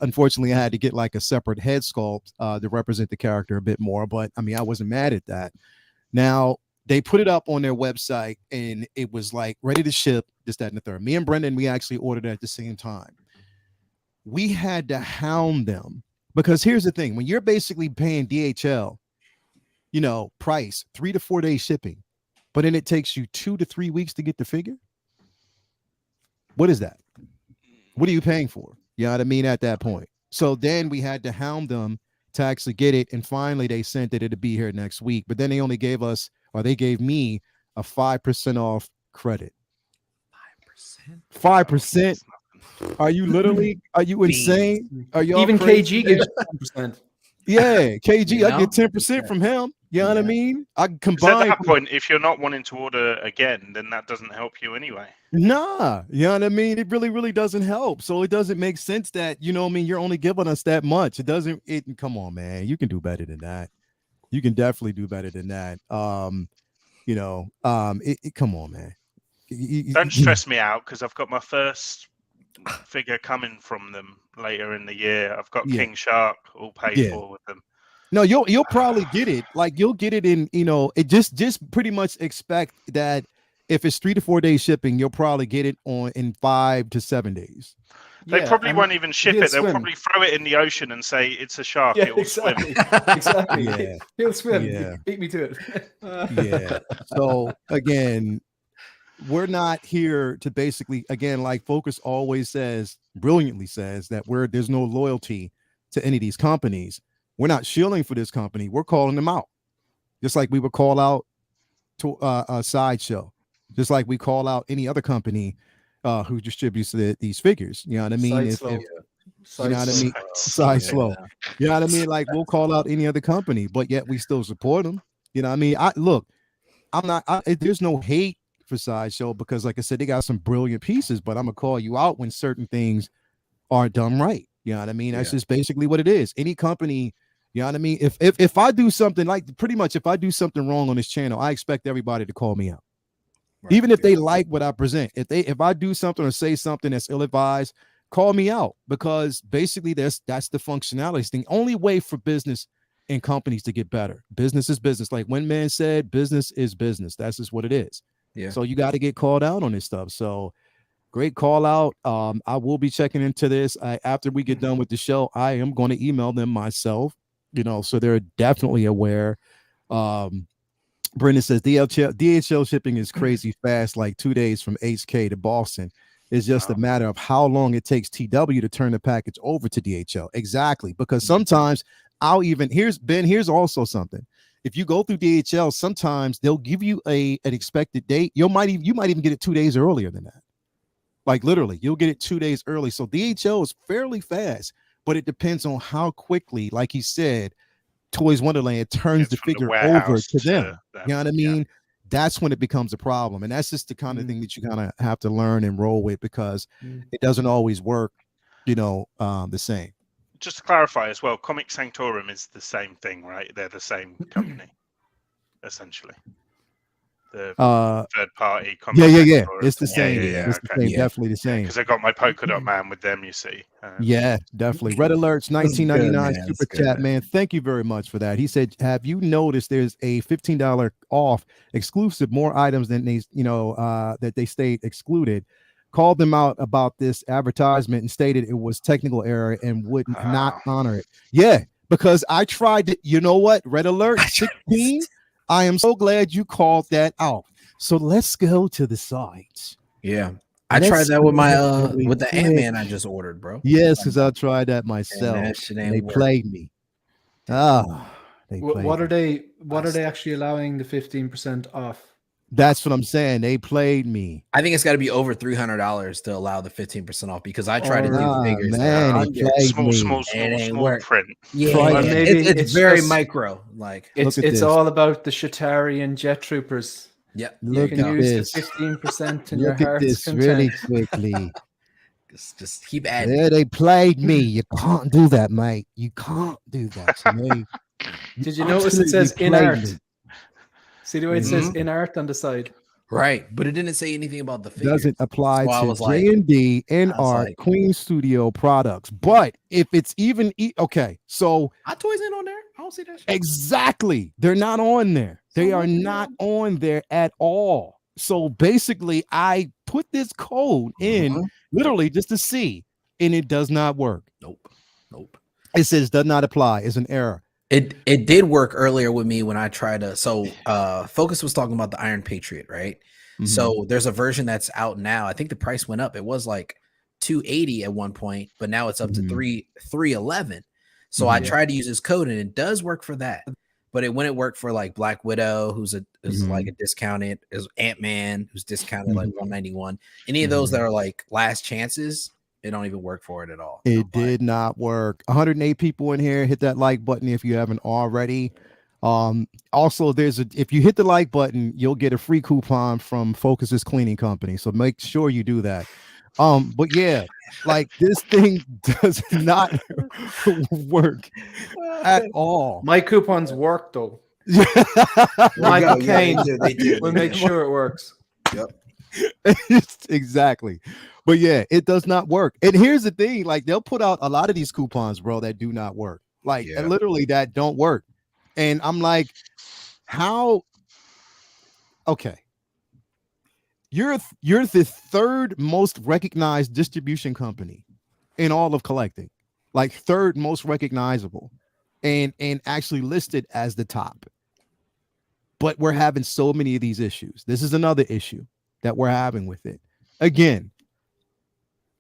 Unfortunately, I had to get like a separate head sculpt to represent the character a bit more, but I mean, I wasn't mad at that. Now they put it up on their website, and it was like ready to ship. This, that, and the third. Me and Brendan, we actually ordered it at the same time. We had to hound them because here's the thing: when you're basically paying DHL, price 3 to 4 days shipping, but then it takes you 2 to 3 weeks to get the figure. What is that? What are you paying for? You know what I mean? At that point. So then we had to hound them to actually get it. And finally they sent that it'd be here next week. But then they only gave me a 5% off credit. 5%? Are you insane? Are you even crazy? KG gives 10%? Yeah, KG, I get 10% from him. You know what I mean? I combine. At that point, if you're not wanting to order again, then that doesn't help you anyway. Nah, you know what I mean? It really, really doesn't help. So it doesn't make sense that, you're only giving us that much. Come on, man. You can do better than that. You can definitely do better than that. Come on, man. Don't stress me out because I've got my first figure coming from them later in the year. I've got King Shark all paid for with them. No, you'll probably get it. Like you'll get it in, it just pretty much expect that if it's 3 to 4 days shipping, you'll probably get it in 5 to 7 days. They probably won't even ship it. They'll probably throw it in the ocean and say it's a shark. Yeah, It'll swim. Exactly. Yeah. He'll swim. Yeah. Beat me to it. Yeah. So again, we're not here to basically, again, like Focus always brilliantly says that there's no loyalty to any of these companies. We're not shielding for this company. We're calling them out. Just like we would call out to a Sideshow. Just like we call out any other company who distributes these figures. You know what I mean? You know what I mean? Sideshow. You know what I mean? Like we'll call out any other company, but yet we still support them. You know what I mean? There's no hate for Sideshow because like I said, they got some brilliant pieces, but I'm gonna call you out when certain things aren't done right. You know what I mean? That's just basically what it is. Any company, you know what I mean? If I do something if I do something wrong on this channel, I expect everybody to call me out. Right. Even if they like what I present. If I do something or say something that's ill-advised, call me out because basically that's the functionality. It's the only way for business and companies to get better. Business is business. Like when man said, business is business. That's just what it is. Yeah. So you got to get called out on this stuff. So great call out. I will be checking into this. After we get done with the show, I am going to email them myself, so they're definitely aware. Brendan says DHL shipping is crazy fast, like 2 days from HK to Boston. It's just a matter of how long it takes TW to turn the package over to DHL. Exactly. Because sometimes here's also something. If you go through DHL, sometimes they'll give you an expected date. You might even get it 2 days earlier than that. Like literally, you'll get it 2 days early. So DHL is fairly fast, but it depends on how quickly, like he said, Toys Wonderland turns the figure over to them. You know what I mean? Yeah. That's when it becomes a problem. And that's just the kind of thing that you kind of have to learn and roll with, because it doesn't always work, the same. Just to clarify as well, Comic Sanctorum is the same thing, right? They're the same company, essentially. The third party comic. Yeah. It's the same. It's the same. Definitely the same. Because I got my polka dot man with them, you see. Yeah, definitely. Red Alerts 1999 super chat, man. Thank you very much for that. He said, "Have you noticed there's a $15 off exclusive, more items than they, that they stayed excluded? Called them out about this advertisement and stated it was technical error and would not honor it." Yeah, because I tried to. You know what? Red Alert 16. I am so glad you called that out. So let's go to the sites. Yeah. I tried that with my with the Ant-Man I just ordered, bro. Yes, because I tried that myself. They played me. What are they actually allowing the 15% off? That's what I'm saying. They played me. I think it's got to be over $300 to allow the 15% off, because I tried to do figures. Man, small print. Yeah, it's very micro. Like it's all about the Shatari and Jet Troopers. Yeah, look you can at use this. the 15% in look your at heart's this content. really quickly. just keep adding. Yeah, they played me. You can't do that, mate. You can't do that to me. Did you notice it says in art? See the way it says in art on the side? Right, but it didn't say anything about the figure. Doesn't apply to J&D and art Queen Studio products. But if it's even okay, so Hot Toys ain't on there. I don't see that shit. Exactly. They're not on there. They are not on there at all. So basically, I put this code in literally just to see, and it does not work. Nope. It says does not apply. It's an error. It did work earlier with me when I tried to. So Focus was talking about the Iron Patriot, right? So there's a version that's out now. I think the price went up. It was like $280 at one point, but now it's up to $311. So I tried to use this code, and it does work for that. But it wouldn't work for like Black Widow, who's like a discounted, is Ant-Man, who's discounted like $191. Any of those that are like last chances, it don't even work for it at all. It did not work. 108 people in here. Hit that like button if you haven't already. Also, if you hit the like button, you'll get a free coupon from Focus's cleaning company. So make sure you do that. But yeah, like this thing does not work at all. My coupons work though. Michael Caine, we'll make sure it works. Yep. Exactly. But yeah, it does not work. And here's the thing, like they'll put out a lot of these coupons, bro, that do not work. Like literally that don't work. And I'm like, how? Okay. You're the third most recognized distribution company in all of collecting. Like third most recognizable and actually listed as the top. But we're having so many of these issues. This is another issue that we're having with it. Again,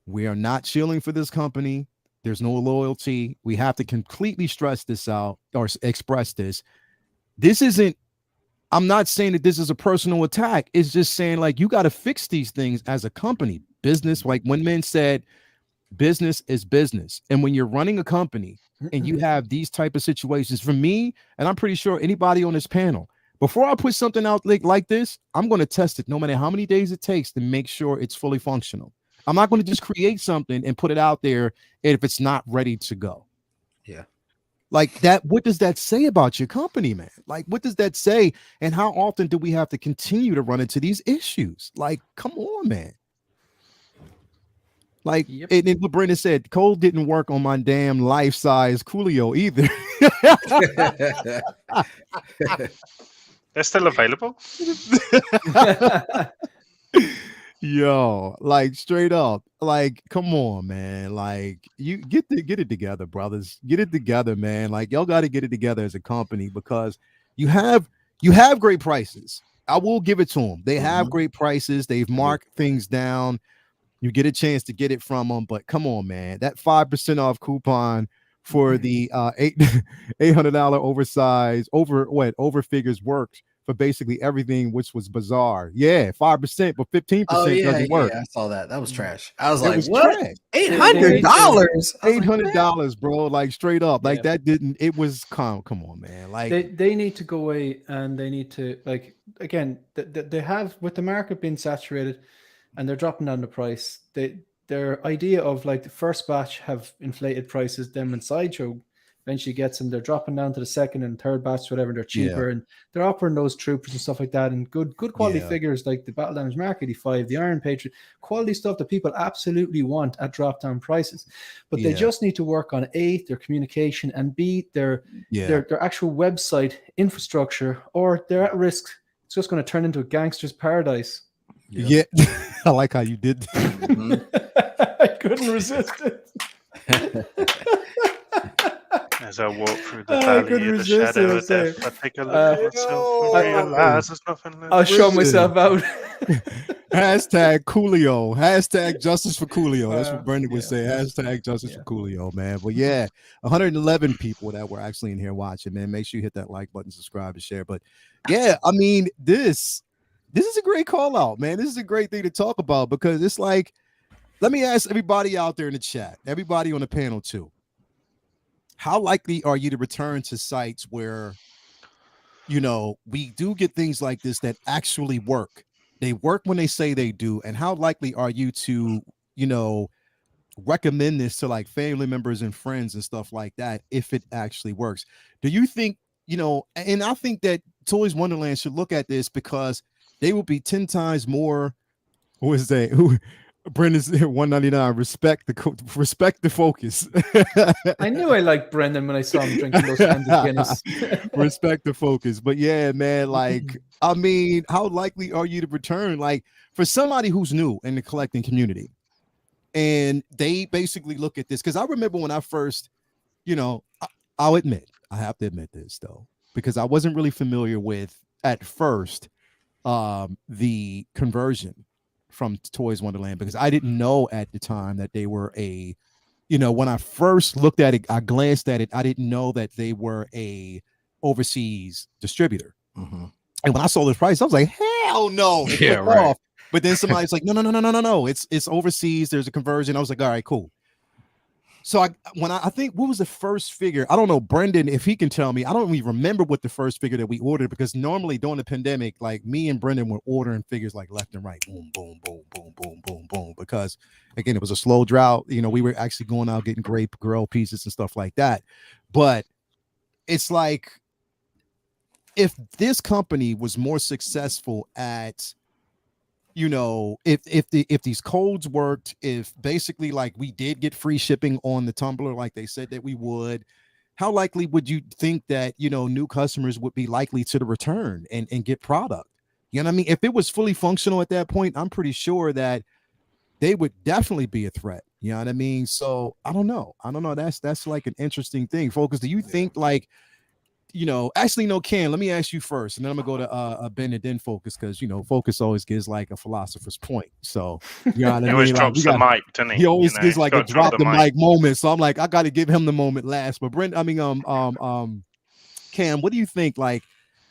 we are not shilling for this company. There's no loyalty. We have to completely stress this out or express this. This isn't, I'm not saying that this is a personal attack. It's just saying like, you got to fix these things as a company. Business, like when men said, business is business. And when you're running a company and you have these type of situations, for me, and I'm pretty sure anybody on this panel, before I put something out like this, I'm going to test it no matter how many days it takes to make sure it's fully functional. I'm not going to just create something and put it out there if it's not ready to go. Yeah. Like that, what does that say about your company, man? Like, what does that say? And how often do we have to continue to run into these issues? Like, come on, man. Like, and what Brendan said, Cole didn't work on my damn life-size Coolio either. They're still available. Yo, like straight up, like come on, man. Like you get it together, brothers. Get it together, man. Like y'all got to get it together as a company because you have great prices. I will give it to them. They have great prices. They've marked things down. You get a chance to get it from them, but come on, man. That 5% off coupon for the $800 oversized over figures worked for basically everything, which was bizarre. Yeah, 5%, but 15% doesn't work. Yeah, I saw that. That was trash. I was It like, was what? trash. $800? $800, bro. Like straight up. Like that didn't. It was come on, man. Like they need to go away, and they need to, like, again, they have, with the market being saturated, and they're dropping down the price. Their idea of like the first batch have inflated prices. Then when Sideshow eventually gets them, they're dropping down to the second and third batch, whatever. They're cheaper, and they're offering those troopers and stuff like that, and good quality figures like the Battle Damage Mark 85, the Iron Patriot, quality stuff that people absolutely want at drop down prices. But they just need to work on A, their communication, and B, their actual website infrastructure, or they're at risk. It's just going to turn into a gangster's paradise. Yeah. I like how you did that. I couldn't resist it. As I walk through the valley of the shadow of death, I take a look at myself and realize there's nothing left. I'll show myself out. Hashtag Coolio. Hashtag justice for Coolio. That's what Brendan would say. Hashtag justice for Coolio, man. But yeah, 111 people that were actually in here watching, man. Make sure you hit that like button, subscribe, and share. But yeah, I mean, this is a great call out, man. This is a great thing to talk about, because it's like, let me ask everybody out there in the chat, everybody on the panel too. How likely are you to return to sites where, you know, we do get things like this that actually work? They work when they say they do. And how likely are you to, you know, recommend this to like family members and friends and stuff like that if it actually works? Do you think, you know, and I think that Toys Wonderland should look at this, because they will be 10 times more. What was that? Who? Brendan's 199. Respect the focus. I knew I liked Brendan when I saw him drinking those cans of Guinness. Respect the focus. But yeah, man, like, I mean, how likely are you to return? Like, for somebody who's new in the collecting community, and they basically look at this, because I remember when I first, you know, I'll admit, I have to admit this though, because I wasn't really familiar with at first the conversion from Toys Wonderland, because I didn't know at the time that they were a, you know, when I first looked at it, I glanced at it, I didn't know that they were a overseas distributor. And when I saw the price, I was like, hell no. Yeah, right. Off. But then somebody's like, no, it's overseas, there's a conversion. I was like, all right, cool. So I think, what was the first figure? I don't know, Brendan, if he can tell me. I don't even remember what the first figure that we ordered, because normally during the pandemic, like me and Brendan were ordering figures like left and right, boom, boom, boom, boom, boom, boom, boom. Because again, it was a slow drought. You know, we were actually going out getting great grill pieces and stuff like that. But it's like, if this company was more successful at, you know, if these codes worked, if basically like we did get free shipping on the tumbler like they said that we would, how likely would you think that, you know, new customers would be likely to return and get product? You know what I mean? If it was fully functional at that point, I'm pretty sure that they would definitely be a threat. You know what I mean? So I don't know. That's like an interesting thing. Focus, do you think like, you know, actually, no, Ken, let me ask you first, and then I'm gonna go to Ben and then Focus, because you know, Focus always gives like a philosopher's point. So you know what I mean? He always drops the mic, doesn't he? He always gives like a drop the mic moment. So I'm like, I got to give him the moment last. But Cam, what do you think? Like,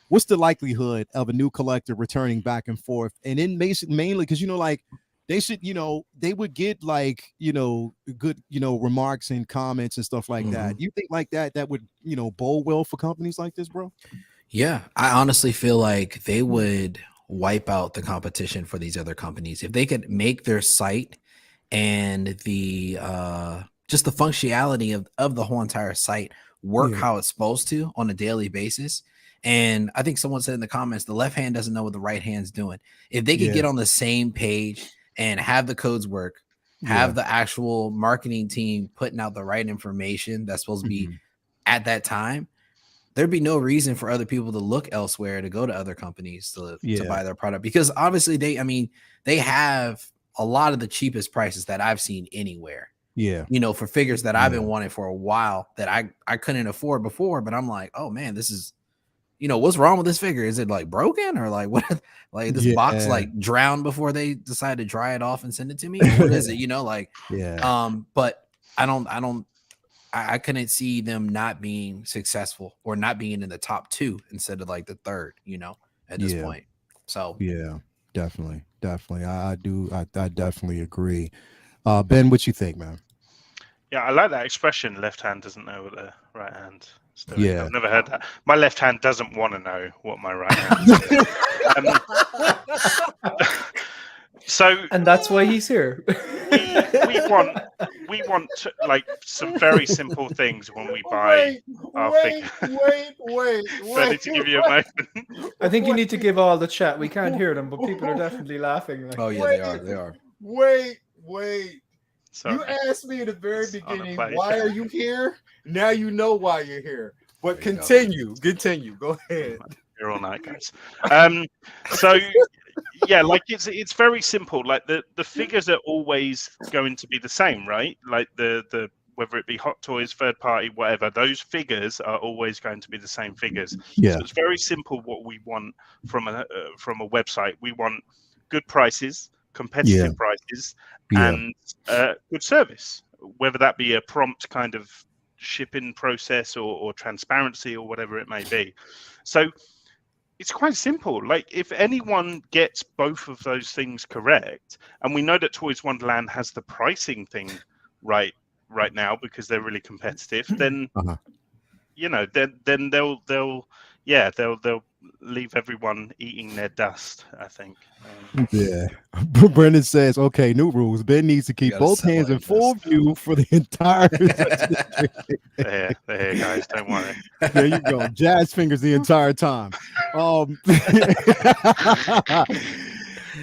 what's the likelihood of a new collector returning back and forth? And then mainly because, you know, like, they should, you know, they would get like, you know, good, you know, remarks and comments and stuff like that. You think like that would, you know, bode well for companies like this, bro? Yeah, I honestly feel like they would wipe out the competition for these other companies if they could make their site and the just the functionality of the whole entire site work how it's supposed to on a daily basis. And I think someone said in the comments, the left hand doesn't know what the right hand's doing. If they could get on the same page and have the codes work, have the actual marketing team putting out the right information that's supposed to be at that time, there'd be no reason for other people to look elsewhere, to go to other companies to buy their product, because obviously they have a lot of the cheapest prices that I've seen anywhere. You know, for figures that I've been wanting for a while that I couldn't afford before, but I'm like, oh man, this is, you know, what's wrong with this figure? Is it like broken, or like what? Like this box like drowned before they decide to dry it off and send it to me? What is it? You know, like but I couldn't see them not being successful or not being in the top 2 instead of like the 3rd, you know. at this point. So yeah, definitely. I definitely agree. Ben, what you think, man? Yeah, I like that expression. Left hand doesn't know what the right hand is doing. Yeah. I've never heard that. My left hand doesn't want to know what my right hand is doing. And that's why he's here. we want like some very simple things when we buy our figure. Wait. Ready to give you a moment? I think you need to give all the chat. We can't hear them, but people are definitely laughing. Oh yeah, they are. Wait. Sorry. You asked me at the very beginning, why are you here? Now you know why you're here. But continue. Go ahead. You're all night, guys. So yeah, like it's very simple. Like the figures are always going to be the same, right? Like the whether it be Hot Toys, third party, whatever, those figures are always going to be the same figures. Yeah. So it's very simple what we want from a website. We want good prices, competitive prices, and good service, whether that be a prompt kind of shipping process or transparency or whatever it may be. So it's quite simple. Like if anyone gets both of those things correct, and we know that Toys Wonderland has the pricing thing right now because they're really competitive, then you know, then they'll leave everyone eating their dust, I think. Yeah. Brendan says, okay, new rules. Ben needs to keep both hands in full view for the entire There, guys, don't worry. There you go. Jazz fingers the entire time.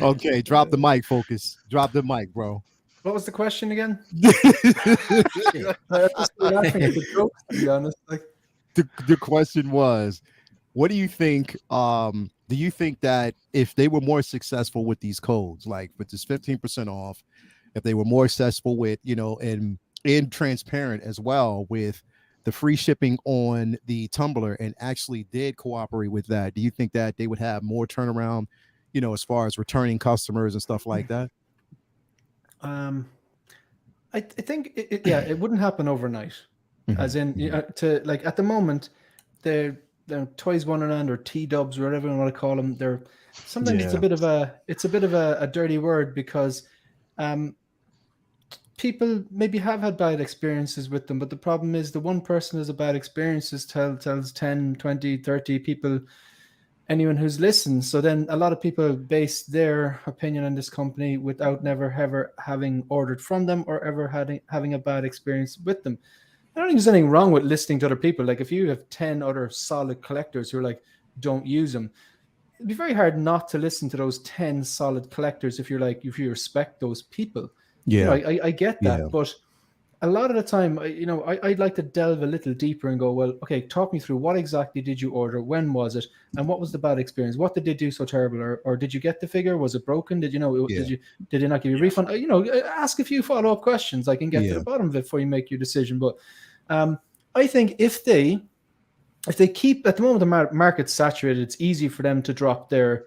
Okay, drop the mic, Focus. Drop the mic, bro. What was the question again? The question was, what do you think? Do you think that if they were more successful with these codes, like with this 15% off, if they were more successful with, you know, and transparent as well with the free shipping on the Tumblr and actually did cooperate with that, do you think that they would have more turnaround, you know, as far as returning customers and stuff like that? I think it wouldn't happen overnight. As in, to like at the moment, they're Toys Wonderland or T-Dubs or whatever you want to call them. They're sometimes it's a bit of a dirty word because people maybe have had bad experiences with them, but the problem is the one person who has a bad experiences tells 10, 20, 30 people, anyone who's listened. So then a lot of people base their opinion on this company without never ever having ordered from them or ever having a bad experience with them. I don't think there's anything wrong with listening to other people. Like if you have 10 other solid collectors who are like, don't use them, it'd be very hard not to listen to those 10 solid collectors if you respect those people. Yeah, you know, I get that, but a lot of the time, I'd like to delve a little deeper and go, well, okay, talk me through what exactly did you order, when was it, and what was the bad experience? What did they do so terrible, or did you get the figure? Was it broken? Did they not give you a refund? You know, ask a few follow-up questions. I can get to the bottom of it before you make your decision. But I think if they keep, at the moment the market's saturated, it's easy for them to drop their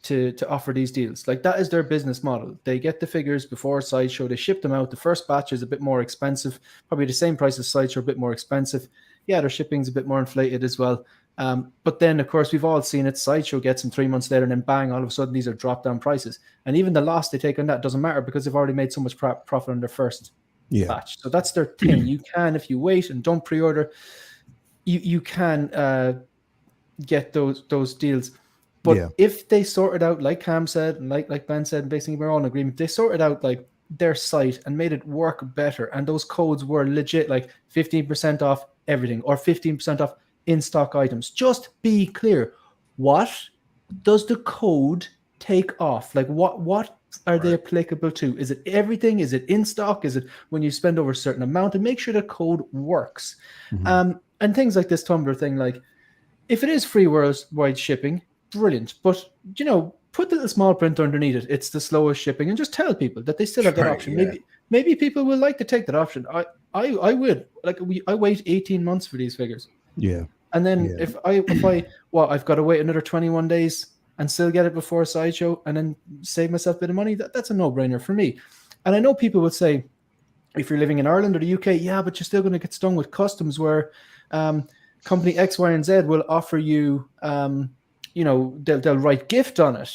to offer these deals. Like that is their business model. They get the figures before Sideshow, they ship them out. The first batch is a bit more expensive, probably the same price as Sideshow, a bit more expensive. Yeah, their shipping's a bit more inflated as well. But then, of course, we've all seen it. Sideshow gets them 3 months later, and then bang, all of a sudden these are drop down prices. And even the loss they take on that doesn't matter because they've already made so much profit on their first batch. So that's their thing. You can, if you wait and don't pre-order, you can get those deals. But if they sort it out, like Cam said, and like Ben said, basically we're all in agreement, they sorted out like their site and made it work better. And those codes were legit, like 15% off everything or 15% off in-stock items. Just be clear. What does the code take off? Like what are they applicable to? Is it everything? Is it in stock? Is it when you spend over a certain amount? And make sure the code works. And things like this Tumblr thing, like if it is free worldwide shipping, brilliant, but put the little small print underneath it. It's the slowest shipping, and just tell people that they still have that option. Maybe people will like to take that option. I would I wait 18 months for these figures. And then if I've got to wait another 21 days and still get it before Sideshow and then save myself a bit of money. That's a no-brainer for me. And I know people would say, if you're living in Ireland or the UK, but you're still going to get stung with customs where company X, Y, and Z will offer you they'll write gift on it,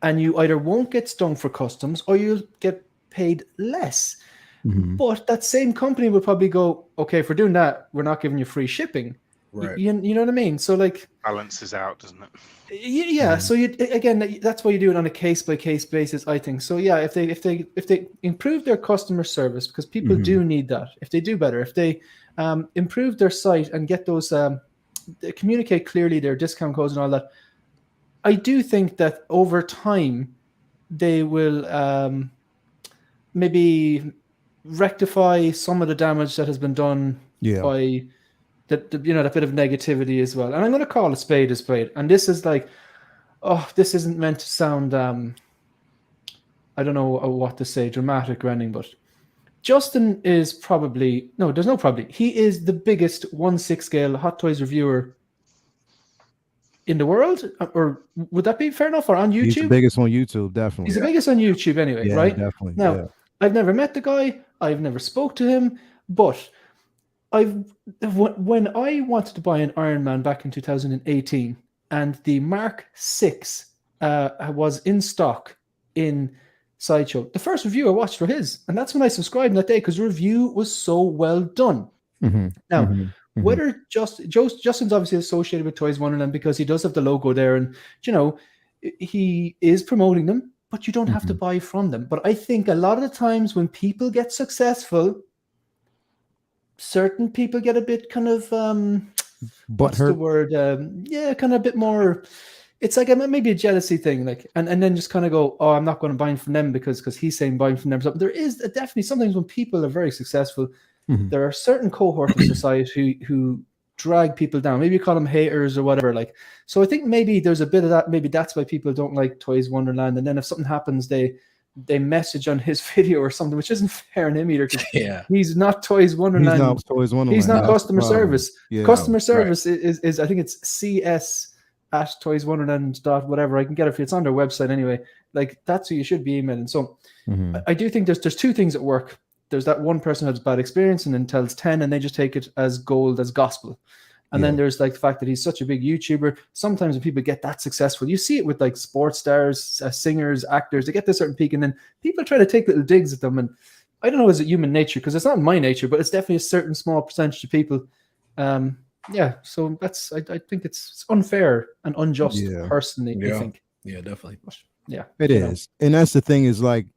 and you either won't get stung for customs or you'll get paid less. But that same company would probably go, okay, if we're doing that, we're not giving you free shipping. Right. You know what I mean? So like balances out, doesn't it? Yeah. So that's why you do it on a case by case basis, I think. So yeah, if they improve their customer service, because people do need that. If they do better, if they improve their site and get those they communicate clearly their discount codes and all that, I do think that over time they will maybe rectify some of the damage that has been done by that bit of negativity as well. And I'm going to call a spade. And this is like, this isn't meant to sound I don't know what to say, dramatic or anything, but Justin is probably he is the biggest 1/6 scale Hot Toys reviewer in the world, or would that be fair enough? Or on YouTube? He's the biggest on YouTube, definitely. He's the biggest on YouTube anyway, right? Definitely. Now, I've never met the guy. I've never spoke to him, but when I wanted to buy an Iron Man back in 2018, and the Mark 6 was in stock in Sideshow, the first review I watched for his, and that's when I subscribed that day because the review was so well done. Now, whether Justin's obviously associated with Toys Wonderland because he does have the logo there, and he is promoting them, but you don't have to buy from them. But I think a lot of the times when people get successful, certain people get a bit kind of what's the word? Kind of a bit more. It's like maybe a jealousy thing, like, and then just kind of go, I'm not going to buy from them because he's saying buying from them. So there is definitely sometimes when people are very successful, there are certain cohorts of society who drag people down. Maybe you call them haters or whatever. Like, so I think maybe there's a bit of that. Maybe that's why people don't like Toys Wonderland. And then if something happens, they message on his video or something, which isn't fair on him either. He's not Toys Wonderland. He's not Toys Wonderland. He's not customer service. Yeah, customer service is I think it's cs@toyswonderland. whatever. I can get it for you. It's on their website anyway. Like, that's who you should be emailing. So I do think there's two things at work. There's that one person who has bad experience and then tells 10 and they just take it as gold, as gospel. And then there's like the fact that he's such a big YouTuber. Sometimes when people get that successful, you see it with like sports stars, singers, actors, they get this certain peak and then people try to take little digs at them. And I don't know, is it human nature? Because it's not my nature, but it's definitely a certain small percentage of people. So that's, I think it's unfair and unjust personally, I think. Yeah, definitely. Yeah. It is. And that's the thing is like,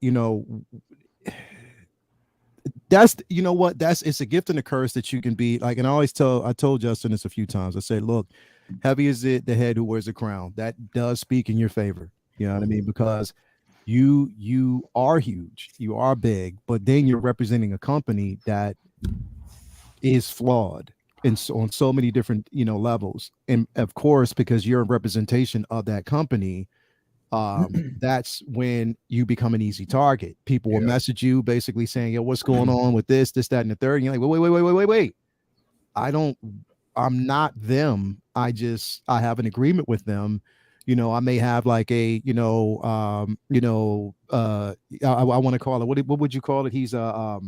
that's it's a gift and a curse that you can be like, and I told Justin this a few times. I said, look, heavy is it the head who wears a crown. That does speak in your favor. You know what I mean? Because you are huge, you are big, but then you're representing a company that is flawed on so many different levels. And of course, because you're a representation of that company, that's when you become an easy target. People will message you basically saying, yo, what's going on with this, that, and the third? And you're like, wait. I'm not them. I have an agreement with them. I may have like a, I want to call it, what would you call it? He's they are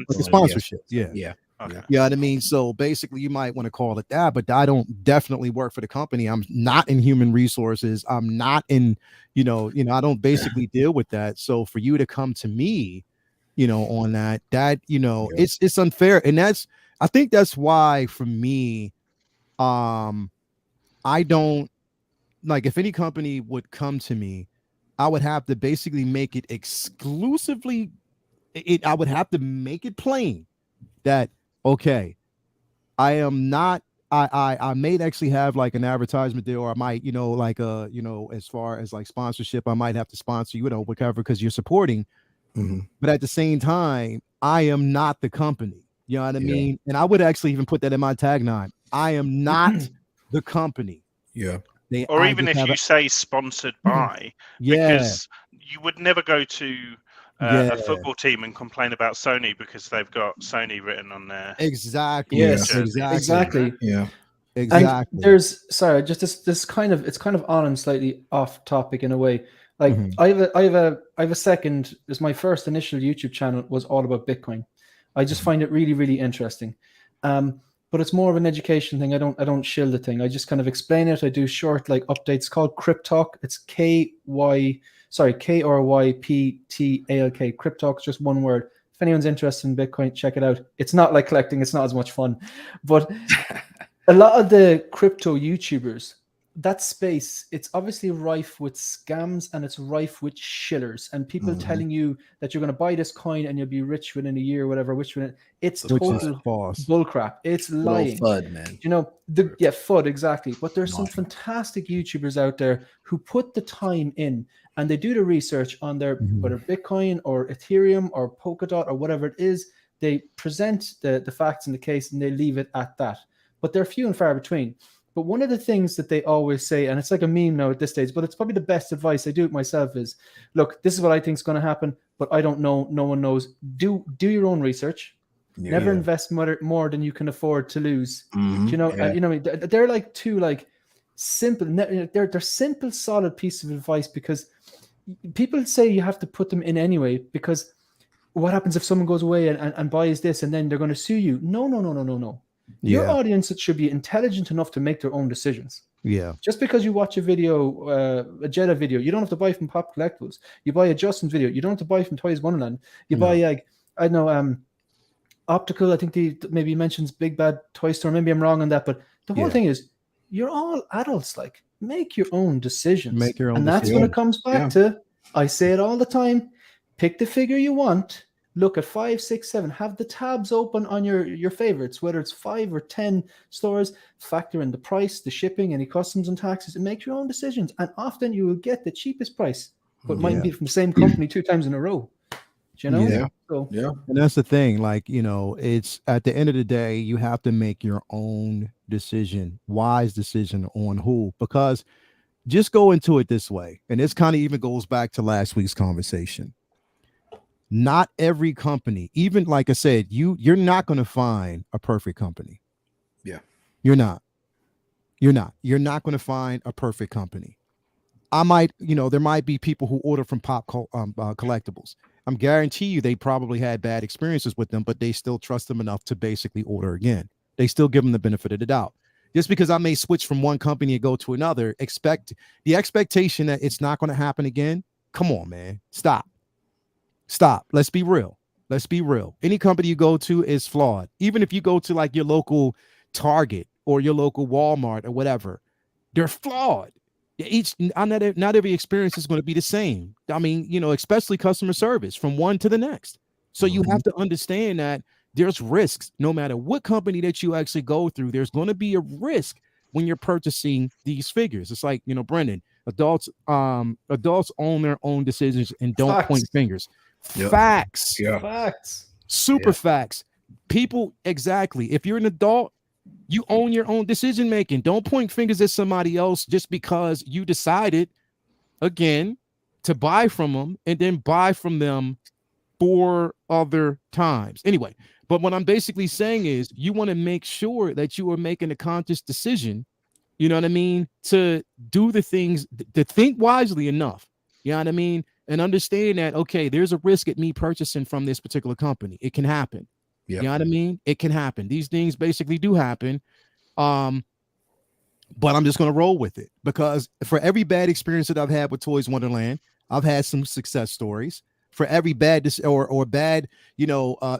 sponsorship. Yeah. Okay. You know what I mean? So basically you might want to call it that, but I don't definitely work for the company. I'm not in human resources. I'm not in, I don't basically deal with that. So for you to come to me, on that, it's unfair. And I think that's why for me, I don't like, if any company would come to me, I would have to basically make it exclusively. I would have to make it plain that, okay, I am not, I may actually have like an advertisement there, or I might, as far as like sponsorship, I might have to sponsor you, whatever, because you're supporting. But at the same time, I am not the company. You know what I mean? And I would actually even put that in my tagline. I am not the company. Yeah. Or even if you say sponsored by, because you would never go to a football team and complain about Sony because they've got Sony written on there. Exactly. Yes, exactly. Yeah. Exactly. And there's just this kind of, it's kind of on and slightly off topic in a way. Like I have a second, this my first initial YouTube channel was all about Bitcoin. I just find it really, really interesting. but it's more of an education thing. I don't shill the thing. I just kind of explain it. I do short like updates called Crypt Talk. It's KRYPTALK. Crypt Talk is just one word. If anyone's interested in Bitcoin, check it out. It's not like collecting. It's not as much fun, but a lot of the crypto YouTubers, that space, it's obviously rife with scams and it's rife with shillers and people telling you that you're going to buy this coin and you'll be rich within a year, whatever. It's total bullcrap. It's lying. FUD, man. You know, FUD, exactly. But there's some fantastic YouTubers out there who put the time in and they do the research on their whether Bitcoin or Ethereum or Polkadot or whatever it is. They present the facts in the case and they leave it at that. But they're few and far between. But one of the things that they always say, and it's like a meme now at this stage, but it's probably the best advice, I do it myself, is, look, this is what I think is going to happen, but I don't know. No one knows. Do your own research. Yeah. Never invest more than you can afford to lose. You know, they're like two like simple. They're simple, solid piece of advice because people say you have to put them in anyway because what happens if someone goes away and buys this and then they're going to sue you? No. Your audience should be intelligent enough to make their own decisions. Yeah. Just because you watch a video, a Jedi video, you don't have to buy from Pop Collectibles. You buy a Justin's video, you don't have to buy from Toys Wonderland. You buy like, I don't know, Optical. I think maybe mentions Big Bad Toy Store. Maybe I'm wrong on that, but the whole thing is, you're all adults. Like, make your own decisions. Make your own, and that's when it comes back to. I say it all the time. Pick the figure you want. Look at 5, 6, 7. Have the tabs open on your favorites, whether it's 5 or 10 stores. Factor in the price, the shipping, any customs and taxes, and make your own decisions. And often you will get the cheapest price, but it might be from the same company 2 times in a row. Do you know? Yeah. So, and that's the thing. Like, you know, it's at the end of the day, you have to make your own decision, wise decision on who, because just go into it this way. And this kind of even goes back to last week's conversation. Not every company, even like I said, you're not going to find a perfect company. Yeah. You're not going to find a perfect company. There might be people who order from Collectibles. I'm guarantee you they probably had bad experiences with them, but they still trust them enough to basically order again. They still give them the benefit of the doubt. Just because I may switch from one company and go to another, the expectation that it's not going to happen again. Come on, man. Stop. Let's be real. Any company you go to is flawed. Even if you go to like your local Target or your local Walmart or whatever, they're flawed. Not every experience is going to be the same. I mean, especially customer service from one to the next. So you have to understand that there's risks no matter what company that you actually go through. There's going to be a risk when you're purchasing these figures. It's like, Brendan, adults own their own decisions and don't point fingers. Yep. Facts. Yeah. Facts. Super facts. People, exactly. If you're an adult, you own your own decision making. Don't point fingers at somebody else just because you decided, again, to buy from them and then buy from them 4 other times. Anyway, but what I'm basically saying is you want to make sure that you are making a conscious decision, you know what I mean, to do the things, to think wisely enough, you know what I mean, and understand that, okay, there's a risk at me purchasing from this particular company. It can happen. Yep. You know what I mean? It can happen. These things basically do happen. But I'm just going to roll with it because for every bad experience that I've had with Toys Wonderland, I've had some success stories. For every bad bad,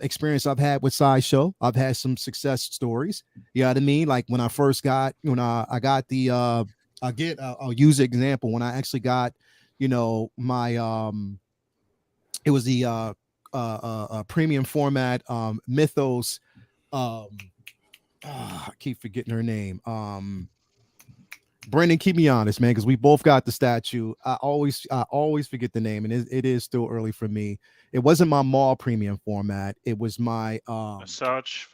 experience I've had with Sideshow, I've had some success stories. You know what I mean? Like when I first got, I got the, I'll use an example. When I actually got, my, it was the premium format Mythos. I keep forgetting her name. Brendan, keep me honest, man, because we both got the statue. I always forget the name, and it is still early for me. It wasn't my mall premium format. It was my Asajj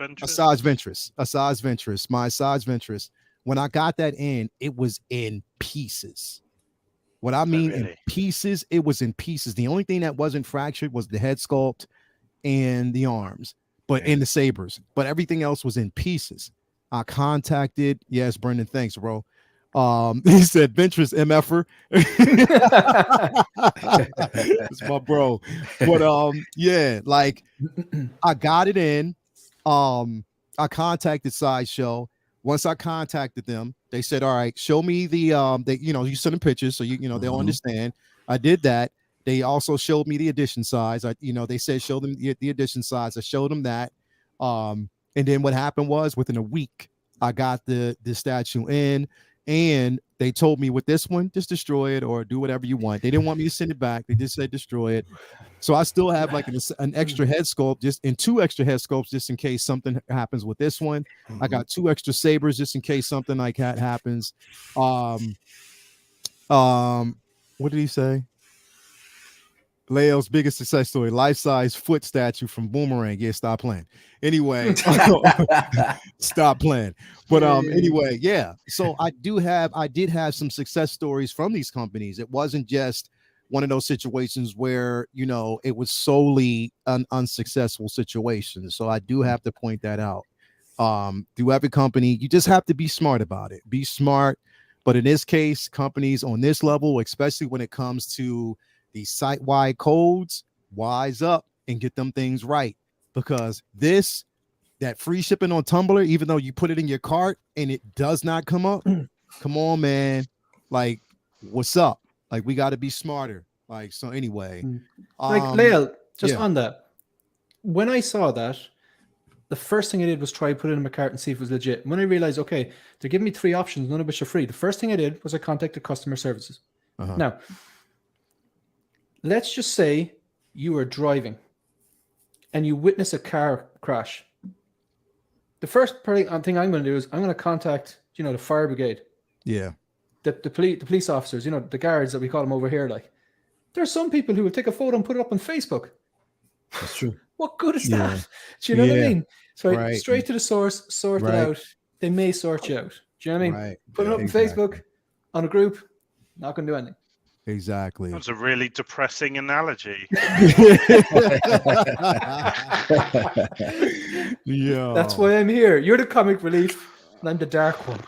Ventress. When I got that in, it was in pieces. What I mean in pieces, it was in pieces. The only thing that wasn't fractured was the head sculpt and the arms, but in the sabers. But everything else was in pieces. I contacted, yes, Brendan, thanks, bro. He said Ventress MFer. It's my bro. But like I got it in. I contacted Sideshow. Once I contacted them, they said, "All right, show me the they, you send them pictures so they'll understand." I did that. They also showed me the edition size. They said show them the edition size. I showed them that. And then what happened was within a week, I got the statue in, and they told me with this one, just destroy it or do whatever you want. They didn't want me to send it back. They just said destroy it. So I still have like an extra head sculpt, just in 2 extra head sculpts, just in case something happens with this one. I got 2 extra sabers just in case something like that happens. What did he say? Leo's biggest success story: life-size foot statue from Boomerang. Yeah, stop playing. Anyway, stop playing. But anyway, yeah. So I did have some success stories from these companies. It wasn't just one of those situations where it was solely an unsuccessful situation. So I do have to point that out. Through every company, you just have to be smart about it. Be smart. But in this case, companies on this level, especially when it comes to these site-wide codes, wise up and get them things right, because that free shipping on Tumblr, even though you put it in your cart and it does not come up, come on, man, like, what's up? Like, we got to be smarter. Like, so anyway, like Lael, just on that, when I saw that, the first thing I did was try to put it in my cart and see if it was legit. When I realized, okay, they're giving me 3 options, none of which are free, the first thing I did was I contacted customer services. Now, let's just say you are driving and you witness a car crash. The first thing I'm going to do is I'm going to contact, the fire brigade. Yeah. The police officers, the guards that we call them over here. Like, there's some people who will take a photo and put it up on Facebook. That's true. What good is that? Do you know what I mean? So straight to the source, sort it out. They may sort you out. Do you know what I mean? Right. Put it up on Facebook, on a group, not going to do anything. Exactly. That's a really depressing analogy. Yeah. That's why I'm here. You're the comic relief, and I'm the dark one.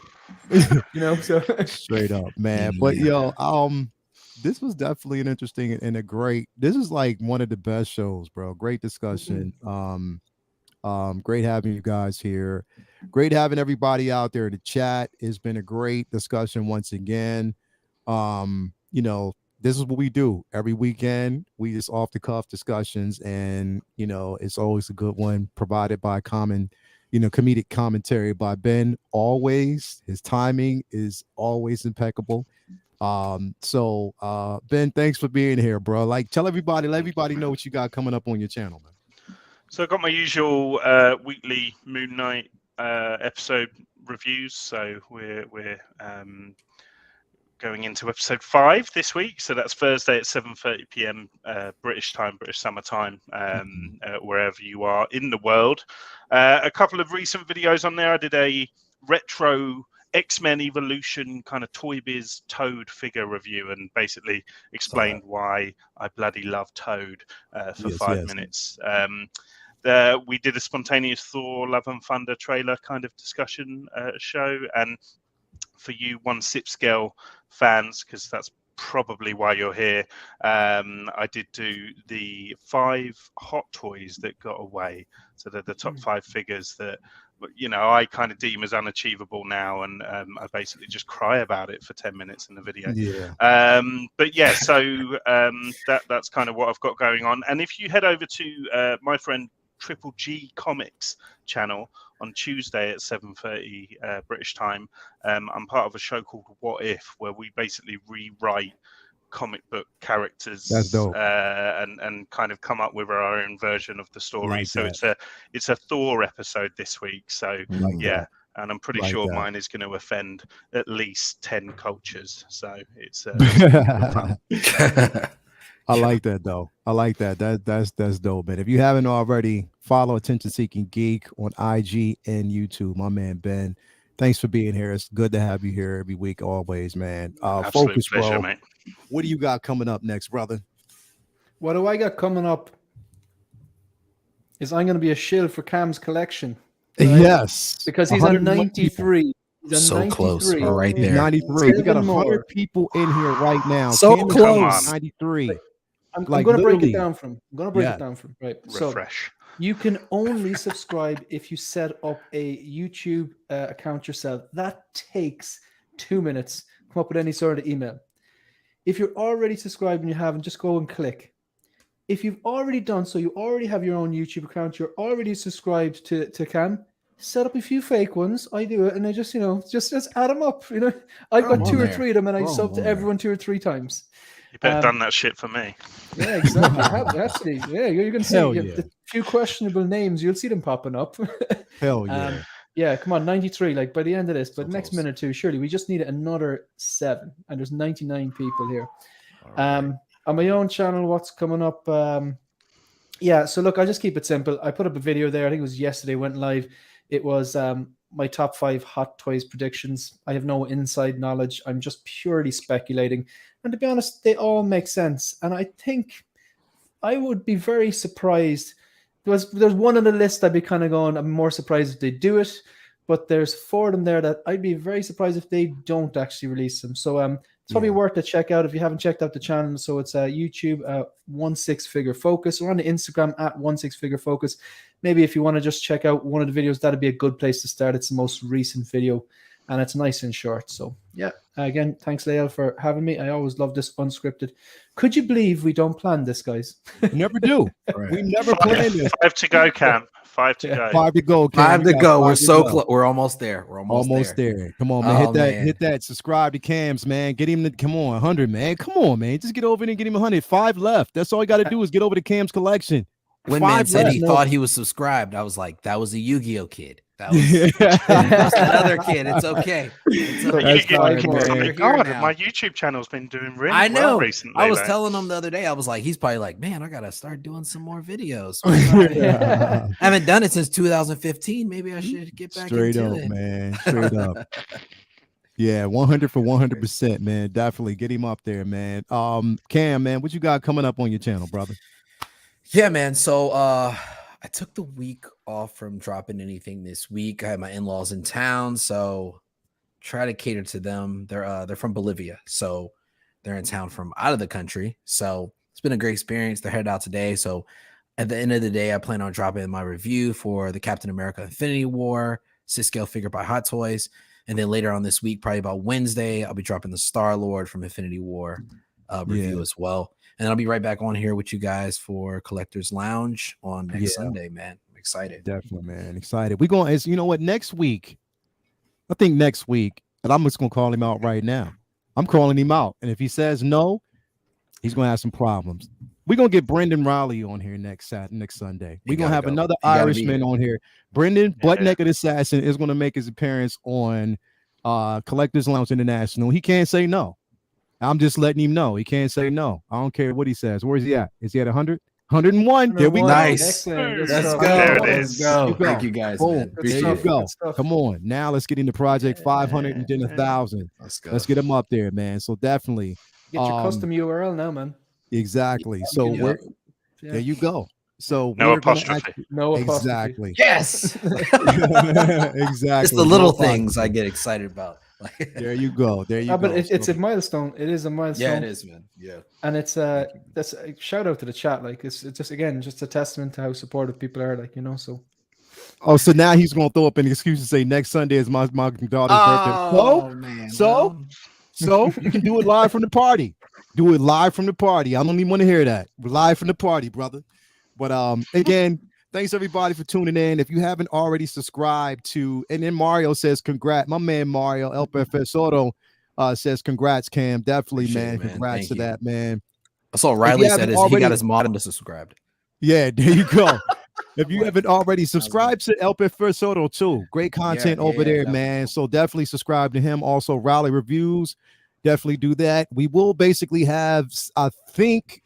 So straight up, man. But this was definitely an interesting and a great. This is like one of the best shows, bro. Great discussion. Great having you guys here. Great having everybody out there in the chat. It's been a great discussion once again. This is what we do every weekend. We just off the cuff discussions, and it's always a good one, provided by comedic commentary by Ben. Always, his timing is always impeccable. So Ben, thanks for being here, bro. Like, let everybody know what you got coming up on your channel, man. So I got my usual weekly Moon Knight episode reviews. So we're going into episode 5 this week, so that's Thursday at 7:30 p.m. British time, British summer time, wherever you are in the world. A couple of recent videos on there. I did a retro X-Men Evolution kind of Toy Biz Toad figure review, and basically explained why I bloody love Toad for 5 minutes. We did a spontaneous Thor Love and Thunder trailer kind of discussion show, and for you 1/6 fans, because that's probably why you're here, I did do the 5 hot toys that got away. So they're the top 5 figures that I kind of deem as unachievable now, and I basically just cry about it for 10 minutes in the video. But yeah, so that's kind of what I've got going on. And if you head over to my friend Triple G Comics channel on Tuesday at 7:30 British time, I'm part of a show called What If, where we basically rewrite comic book characters. That's dope. And kind of come up with our own version of the story. It's a Thor episode this week. So and I'm pretty sure mine is going to offend at least 10 cultures. So it's fun. I like that though. I like that. That's dope, man. If you haven't already, follow Attention Seeking Geek on IG and YouTube. My man Ben, thanks for being here. It's good to have you here every week, always, man. Focus, pleasure, bro. Mate. What do you got coming up next, brother? What do I got coming up? Is I'm going to be a shill for Cam's collection. Right? Yes, because he's on 93. So 93. Close, we're right there. 93. We got 100 people in here right now. So Cam close. 93. I'm going to break it down from. Right. Refresh. You can only subscribe if you set up a YouTube account yourself. That takes 2 minutes. Come up with any sort of email. If you're already subscribed and you haven't, just go and click. If you've already done so, you already have your own YouTube account, you're already subscribed to Cam, set up a few fake ones. I do it, and I just, just add them up. I've got 2 or 3 of them, and I sub to everyone 2 or 3 times. You better have done that shit for me. Yeah, exactly. Actually, yeah, you're going to see the few questionable names. You'll see them popping up. Hell yeah. Yeah, come on, 93. Like by the end of this, but next minute or two, surely we just need another 7, and there's 99 people here. Right. On my own channel, what's coming up? Yeah, so look, I'll just keep it simple. I put up a video there. I think it was yesterday. Went live. It was my top 5 Hot Toys predictions. I have no inside knowledge. I'm just purely speculating. And to be honest, they all make sense. And I think I would be very surprised. There's one on the list I'd be kind of going, I'm more surprised if they do it. But there's 4 of them there that I'd be very surprised if they don't actually release them. So it's probably worth a check out if you haven't checked out the channel. So it's YouTube 16figure focus. We're on the Instagram at 16figure focus. Maybe if you want to just check out one of the videos, that'd be a good place to start. It's the most recent video, and it's nice and short. So yeah, again, thanks Lael for having me. I always love this unscripted. Could you believe we don't plan this, guys? Never do. Right. We never plan this. 5 to go, Cam. 5 to go. 5 to go. Cam. 5 to go. We're so close. We're almost there. We're almost there. Come on, man. Hit that. Subscribe to Cam's, man. Get him to come on 100, man. Come on, man. Just get over it and get him 100. 5 left. That's all you got to do is get over to Cam's collection. When man said he thought he was subscribed, I was like, that was a Yu-Gi-Oh kid. That was another kid. It's okay. My YouTube channel's been doing really well recently. I was telling him the other day, I was like, he's probably like, man, I gotta start doing some more videos. I haven't done it since 2015. Maybe I should get back into it. Man. Straight up. Yeah, 100 for 100%, man. Definitely get him up there, man. Cam, man, what you got coming up on your channel, brother? Yeah, man. So I took the week off from dropping anything this week. I had my in-laws in town, so try to cater to them. They're from Bolivia, so they're in town from out of the country. So it's been a great experience. They're headed out today. So at the end of the day, I plan on dropping my review for the Captain America Infinity War 6-scale figure by Hot Toys. And then later on this week, probably about Wednesday, I'll be dropping the Star-Lord from Infinity War review as well. And I'll be right back on here with you guys for Collectors Lounge on next Sunday, man. I'm excited. Definitely, man. Excited. We're going, you know what, next week, I think next week, and I'm just going to call him out right now. I'm calling him out. And if he says no, he's going to have some problems. We're going to get Brendan Riley on here next Sunday. We're going to have another Irishman on here. Brendan, Butt Naked Assassin, is going to make his appearance on Collectors Lounge International. He can't say no. I'm just letting him know. He can't say no. I don't care what he says. Where is he at? Is he at 100? 101. There we go. Nice. Let's go. Let's go. Thank you guys. Man. There you go. Come on. Now let's get into Project 500 and then 1,000. Let's get him up there, man. So definitely. Get your custom URL now, man. Exactly. So there you go. So no apostrophe. No apostrophe. Exactly. Yes. Exactly. It's the little things I get excited about. There you go. There you go. But it's a milestone. It is a milestone. Yeah, it is, man. Yeah. And it's that's a shout out to the chat. Like it's just just a testament to how supportive people are. Like so. Oh, so now he's gonna throw up an excuse to say next Sunday is my daughter's birthday. Man. So you can do it live from the party. Do it live from the party. I don't even want to hear that. We're live from the party, brother. But again. Thanks everybody for tuning in. If you haven't already subscribed to, and then Mario says congrats. My man Mario El Profesoro says congrats, Cam. Definitely, man. Congrats to that, man. I saw Riley said he got his modem to subscribe. Yeah, there you go. If you haven't already subscribed to El Profesoro too, great content over there, man. So definitely subscribe to him. Also, Raleigh Reviews. Definitely do that. We will basically have, I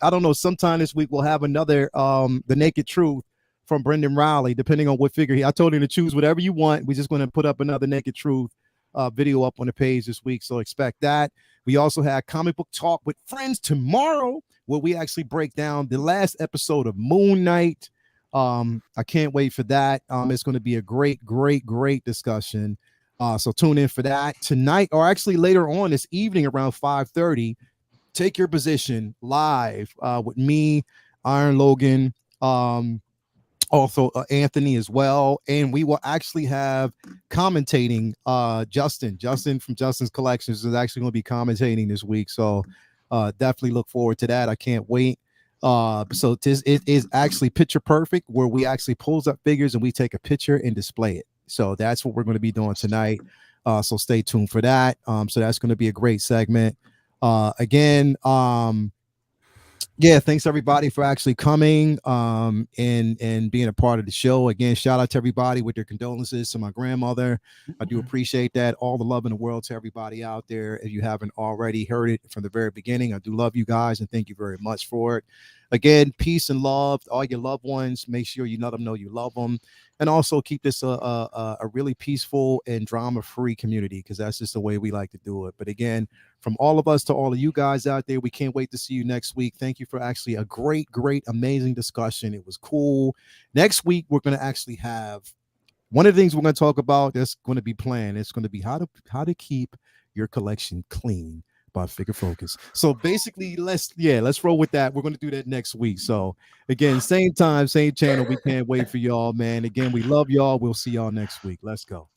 don't know, sometime this week we'll have another The Naked Truth from Brendan Riley, depending on what figure I told him to choose whatever you want. We're just going to put up another Naked Truth video up on the page this week, so expect that. We also had Comic Book Talk with Friends tomorrow, where we actually break down the last episode of Moon Knight. I can't wait for that. It's going to be a great discussion. So tune in for that tonight, or actually later on this evening around 5:30. Take Your Position live with me, Iron Logan, also Anthony as well, and we will actually have commentating Justin from Justin's Collections is actually going to be commentating this week, so definitely look forward to that. I can't wait. So it is actually picture perfect, where we actually pulls up figures and we take a picture and display it. So that's what we're going to be doing tonight. So stay tuned for that. So that's going to be a great segment. Again, yeah, thanks everybody for actually coming and being a part of the show. Again, shout out to everybody with their condolences to my grandmother. I do appreciate that. All the love in the world to everybody out there. If you haven't already heard it from the very beginning, I do love you guys and thank you very much for it. Again, peace and love to all your loved ones. Make sure you let them know you love them, and also keep this a really peaceful and drama-free community, because that's just the way we like to do it. But again, from all of us to all of you guys out there, we can't wait to see you next week. Thank you for actually a great, amazing discussion. It was cool. Next week, we're going to actually have one of the things we're going to talk about that's going to be planned. It's going to be how to keep your collection clean by Figure Focus. So basically, let's roll with that. We're going to do that next week. So again, same time, same channel. We can't wait for y'all, man. Again, we love y'all. We'll see y'all next week. Let's go.